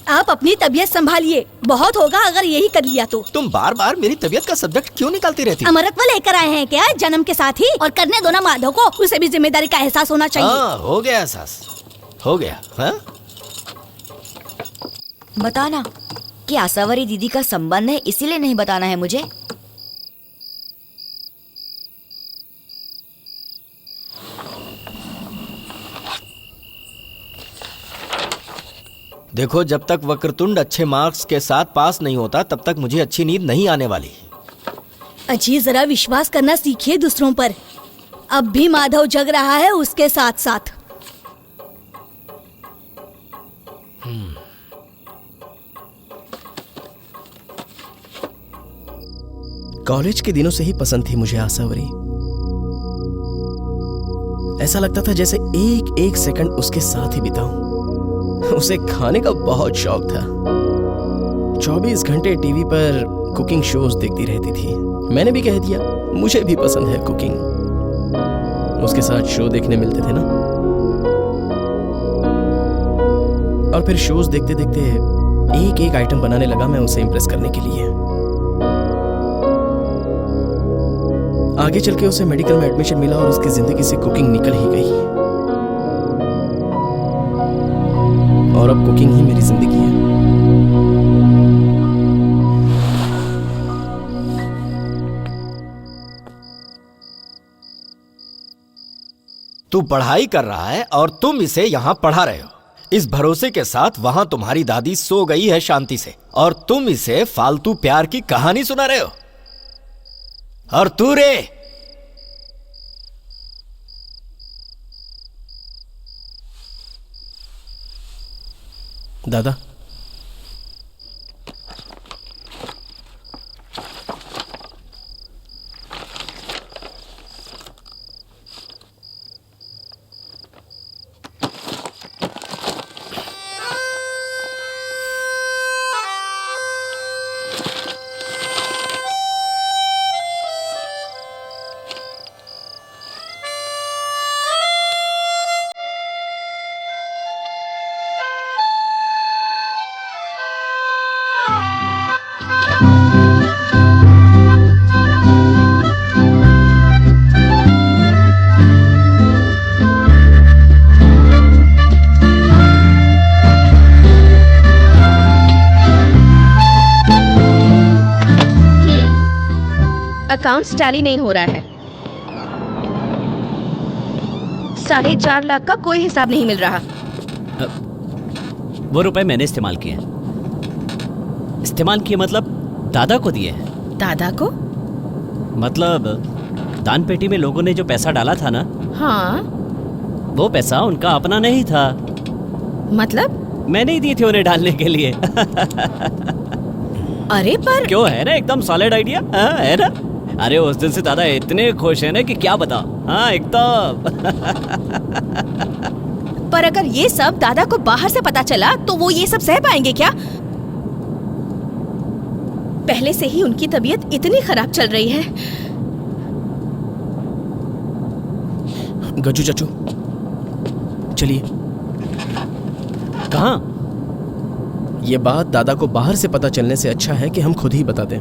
[SPEAKER 6] आप अपनी तबीयत संभालिए, बहुत होगा अगर यही कर लिया तो।
[SPEAKER 1] तुम बार बार मेरी तबीयत का सब्जेक्ट क्यों निकालती रहती?
[SPEAKER 6] अमरत्व लेकर आए हैं क्या जन्म के साथ ही? और करने दो ना माधव को, उसे भी जिम्मेदारी का एहसास होना चाहिए।
[SPEAKER 1] हाँ, हो गया एहसास, हो गया। हाँ?
[SPEAKER 2] बताना कि आसावरी दीदी का संबंध है, इसीलिए नहीं बताना है मुझे?
[SPEAKER 1] देखो, जब तक वक्रतुंड अच्छे मार्क्स के साथ पास नहीं होता तब तक मुझे अच्छी नींद नहीं आने वाली।
[SPEAKER 6] अजी जरा विश्वास करना सीखिए दूसरों पर। अब भी माधव जग रहा है उसके साथ साथ।
[SPEAKER 10] कॉलेज के दिनों से ही पसंद थी मुझे आसावरी। ऐसा लगता था जैसे एक एक सेकंड उसके साथ ही बिताऊं। उसे खाने का बहुत शौक था। 24 घंटे टीवी पर कुकिंग शोज देखती रहती थी। मैंने भी कह दिया मुझे भी पसंद है कुकिंग। उसके साथ शो देखने मिलते थे ना, और फिर शोज देखते देखते एक एक आइटम बनाने लगा मैं उसे इम्प्रेस करने के लिए। आगे चल के उसे मेडिकल में एडमिशन मिला और उसकी जिंदगी से कुकिंग निकल ही गई। और अब कुकिंग ही मेरी जिंदगी है।
[SPEAKER 1] तू पढ़ाई कर रहा है और तुम इसे यहाँ पढ़ा रहे हो, इस भरोसे के साथ वहां तुम्हारी दादी सो गई है शांति से, और तुम इसे फालतू प्यार की कहानी सुना रहे हो। और तू रे,
[SPEAKER 10] दादा,
[SPEAKER 7] अकाउंट्स टैली नहीं हो रहा है। 4.5 लाख का कोई हिसाब नहीं मिल रहा।
[SPEAKER 5] वो रुपए मैंने इस्तेमाल किए। इस्तेमाल किए मतलब दादा को दिए।
[SPEAKER 7] दादा को?
[SPEAKER 5] मतलब दान पेटी में लोगों ने जो पैसा डाला था ना,
[SPEAKER 7] हाँ।
[SPEAKER 5] वो पैसा उनका अपना नहीं था।
[SPEAKER 7] मतलब?
[SPEAKER 5] मैंने ही दिए थे उन्हें डालने के लिए।
[SPEAKER 7] अरे पर
[SPEAKER 5] क्यों, है ना एकदम सॉलिड आइडिया, है ना? अरे उस दिन से दादा इतने खुश है ना कि क्या बता। हाँ एकदम।
[SPEAKER 7] पर अगर ये सब दादा को बाहर से पता चला तो वो ये सब सह पाएंगे क्या? पहले से ही उनकी तबीयत इतनी खराब चल रही है।
[SPEAKER 10] गज्जू चाचू चलिए।
[SPEAKER 5] कहाँ?
[SPEAKER 10] ये बात दादा को बाहर से पता चलने से अच्छा है कि हम खुद ही बता दें।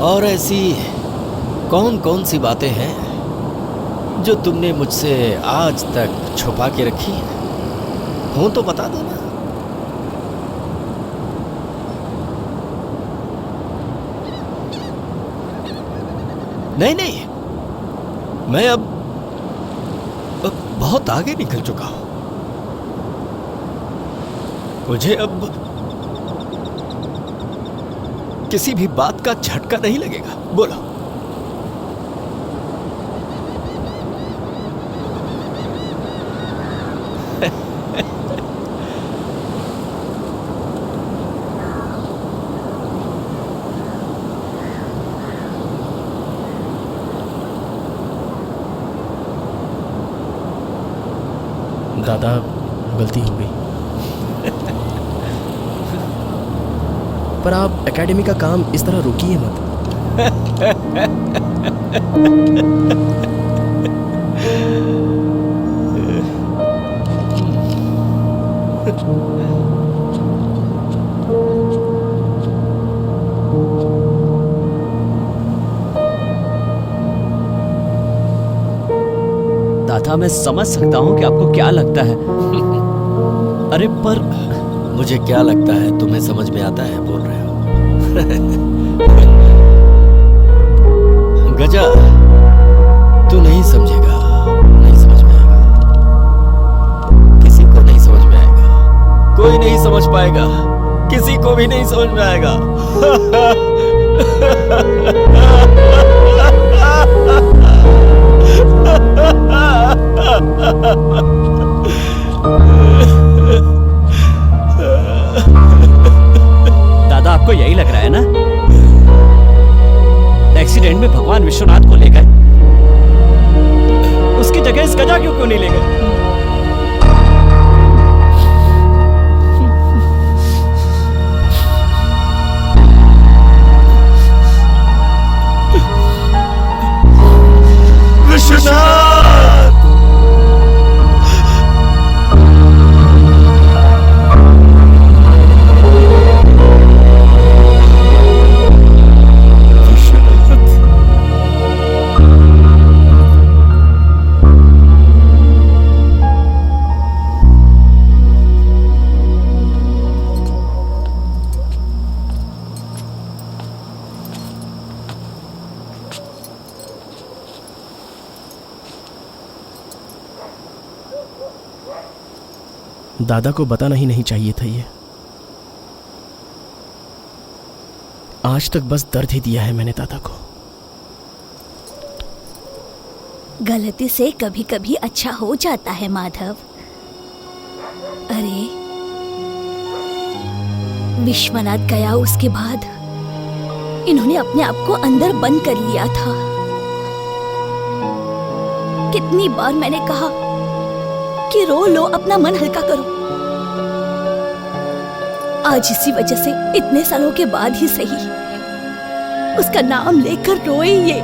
[SPEAKER 1] और ऐसी कौन कौन सी बातें हैं जो तुमने मुझसे आज तक छुपा के रखी है? हो तो बता देना। नहीं नहीं, मैं अब बहुत आगे निकल चुका हूं। मुझे अब किसी भी बात का झटका नहीं लगेगा। बोलो।
[SPEAKER 10] दादा गलती हो गई। पर आप एकेडमी का काम इस तरह रोकिए मत।
[SPEAKER 5] दादा मैं समझ सकता हूँ कि आपको क्या लगता है। अरे पर
[SPEAKER 1] मुझे क्या लगता है तुम्हें समझ में आता है, बोल रहे हो। गजा, तू नहीं समझेगा, नहीं समझ में आएगा, किसी को नहीं समझ में आएगा, कोई नहीं समझ पाएगा, किसी को भी नहीं समझ में आएगा।
[SPEAKER 5] दादा आपको यही लग रहा है ना? एक्सीडेंट में भगवान विश्वनाथ को ले गए, उसकी जगह इस गजा क्यों नहीं ले गए?
[SPEAKER 10] दादा को बताना ही नहीं चाहिए था ये। आज तक बस दर्द ही दिया है मैंने दादा को।
[SPEAKER 6] गलती से कभी कभी अच्छा हो जाता है माधव। अरे विश्वनाथ गया उसके बाद इन्होंने अपने आप को अंदर बंद कर लिया था। कितनी बार मैंने कहा कि रो लो, अपना मन हल्का करो। आज इसी वजह से इतने सालों के बाद ही सही उसका नाम लेकर रोए ये।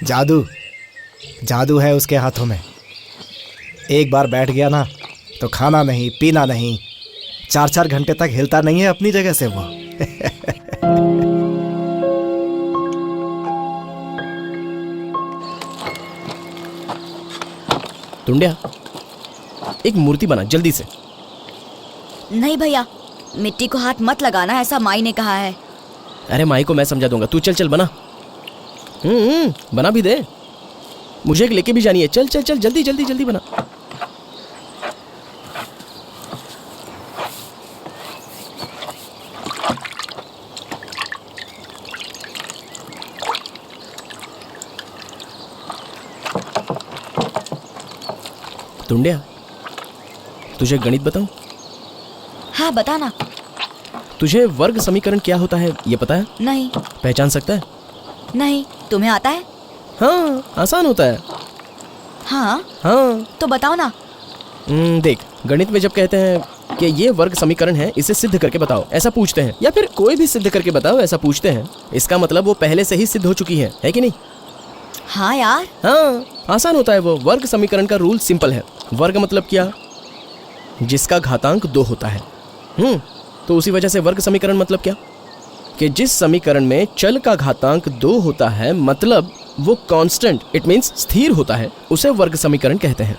[SPEAKER 3] जादू जादू है उसके हाथों में। एक बार बैठ गया ना तो खाना नहीं पीना नहीं, 4-4 घंटे तक हिलता नहीं है अपनी जगह से वो।
[SPEAKER 10] टुंडिया, एक मूर्ति बना जल्दी से।
[SPEAKER 2] नहीं भैया, मिट्टी को हाथ मत लगाना, ऐसा माई ने कहा है।
[SPEAKER 10] अरे माई को मैं समझा दूंगा, तू चल चल बना। बना भी दे, मुझे एक लेके भी जानी है। चल चल चल जल्दी जल्दी जल्दी बना। टुंडिया, तुझे गणित बताऊं?
[SPEAKER 2] हाँ बताना।
[SPEAKER 10] तुझे वर्ग समीकरण क्या होता है ये पता है?
[SPEAKER 2] नहीं।
[SPEAKER 10] पहचान सकता है?
[SPEAKER 2] नहीं। तुम्हें आता है?
[SPEAKER 10] हाँ, आसान होता है।
[SPEAKER 2] हाँ
[SPEAKER 10] हाँ
[SPEAKER 2] तो बताओ ना।
[SPEAKER 10] देख, गणित में जब कहते हैं कि ये वर्ग समीकरण है, इसे सिद्ध करके बताओ, ऐसा पूछते हैं, या फिर कोई भी सिद्ध करके बताओ ऐसा पूछते हैं, इसका मतलब वो पहले से ही सिद्ध हो चुकी है कि नहीं?
[SPEAKER 2] हाँ यार।
[SPEAKER 10] हाँ, आसान होता है वो। वर्ग समीकरण का रूल सिंपल है। वर्ग मतलब क्या? जिसका घातांक 2 होता है। तो उसी वजह से वर्ग समीकरण मतलब क्या? कि जिस समीकरण में चल का घातांक 2 होता है, मतलब वो कांस्टेंट, इट मींस स्थिर होता है, उसे वर्ग समीकरण कहते हैं।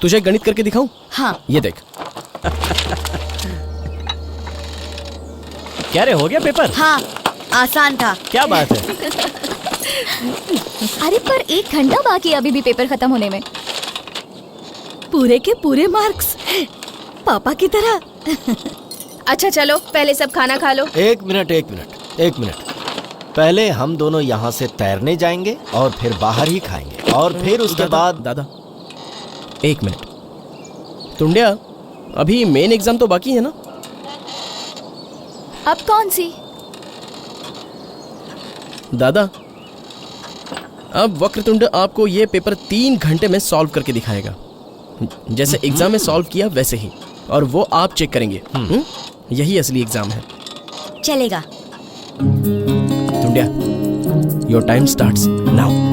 [SPEAKER 10] तुझे गणित करके दिखाऊं?
[SPEAKER 2] हाँ।
[SPEAKER 10] ये देख।
[SPEAKER 5] क्या रे, हो गया पेपर?
[SPEAKER 2] हाँ, आसान था।
[SPEAKER 5] क्या बात है।
[SPEAKER 6] अरे पर 1 घंटा बाकी है अभी भी पेपर खत्म होने में।
[SPEAKER 7] पूरे के पूरे मार्क्स, पापा की तरह। अच्छा चलो, पहले सब खाना खा लो।
[SPEAKER 1] एक मिनट। पहले हम दोनों यहाँ से तैरने जाएंगे और फिर बाहर ही खाएंगे, और फिर उसके बाद।
[SPEAKER 10] दादा 1 मिनट। टुंडिया, अभी मेन एग्जाम तो बाकी है ना?
[SPEAKER 6] अब कौन सी?
[SPEAKER 10] दादा, अब वक्रतुंड आपको ये पेपर 3 घंटे में सॉल्व करके दिखाएगा, जैसे एग्जाम में सॉल्व किया वैसे ही, और वो आप चेक करेंगे। यही असली एग्जाम है।
[SPEAKER 2] चलेगा।
[SPEAKER 10] Tundiya, your time starts now.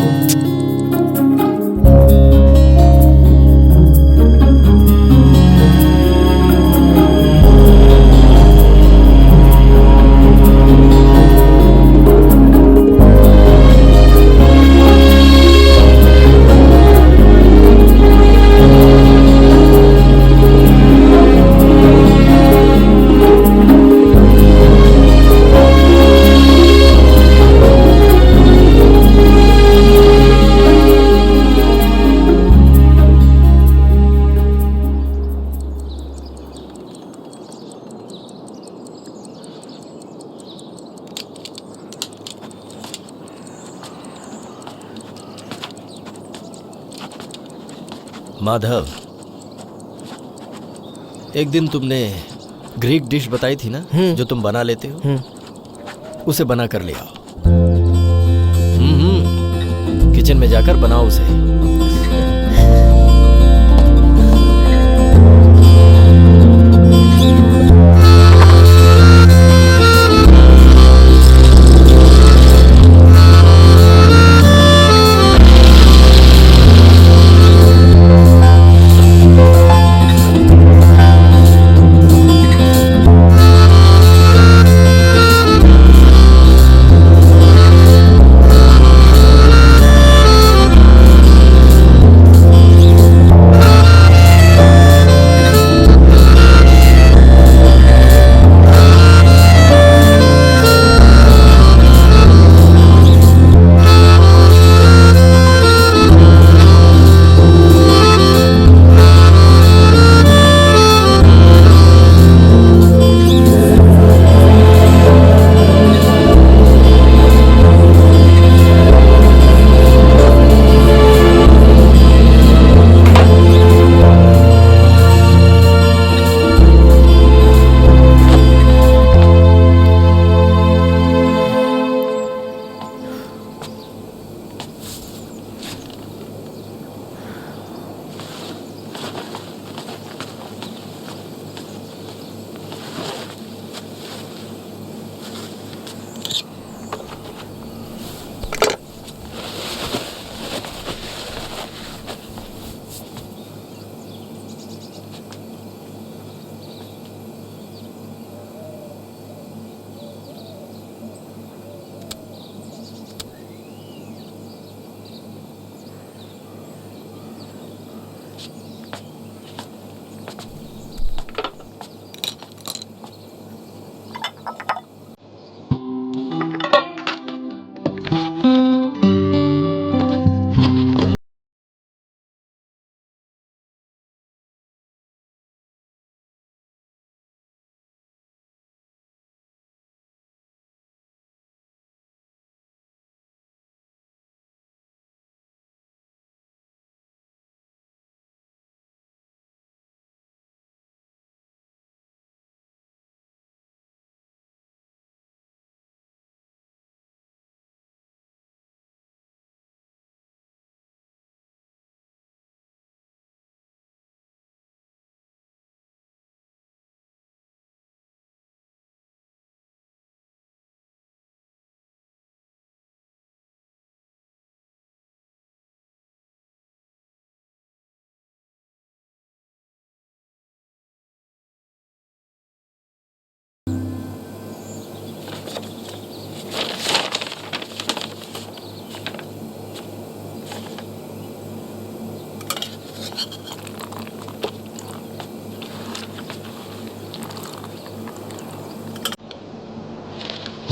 [SPEAKER 1] Madhav, एक दिन तुमने ग्रीक डिश बताई थी ना, जो तुम बना लेते हो, उसे बना कर ले आओ। किचन में जाकर बनाओ उसे।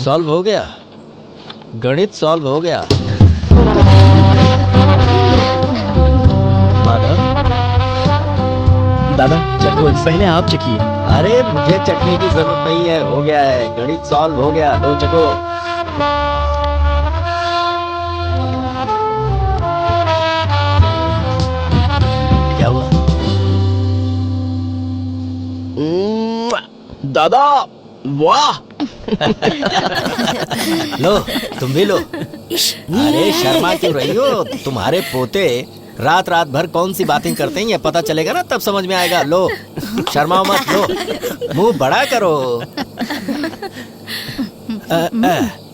[SPEAKER 1] सॉल्व हो गया, गणित सॉल्व हो गया। माधव,
[SPEAKER 10] दादा चलो पहले आप चखिए।
[SPEAKER 1] अरे मुझे चखने की जरूरत नहीं है, हो गया है, गणित सॉल्व हो गया। लो चखो। क्या हुआ?
[SPEAKER 10] दादा वाह।
[SPEAKER 1] लो तुम भी लो। अरे शर्मा क्यों रही हो? तुम्हारे पोते रात रात भर कौन सी बातें करते हैं ये पता चलेगा ना, तब समझ में आएगा। लो शर्माओ मत, लो मुंह बड़ा करो।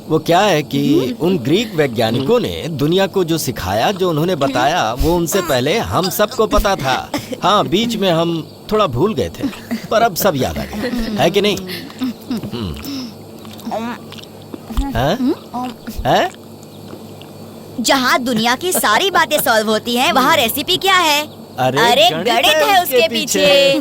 [SPEAKER 1] वो क्या है कि उन ग्रीक वैज्ञानिकों ने दुनिया को जो सिखाया, जो उन्होंने बताया, वो उनसे पहले हम सबको पता था। हाँ, बीच में हम थोड़ा भूल गए थे, पर अब सब याद आ गया, है कि नहीं? है?
[SPEAKER 2] जहाँ दुनिया की सारी बातें सॉल्व होती हैं, वहाँ रेसिपी क्या है? अरे गणित है उसके पीछे।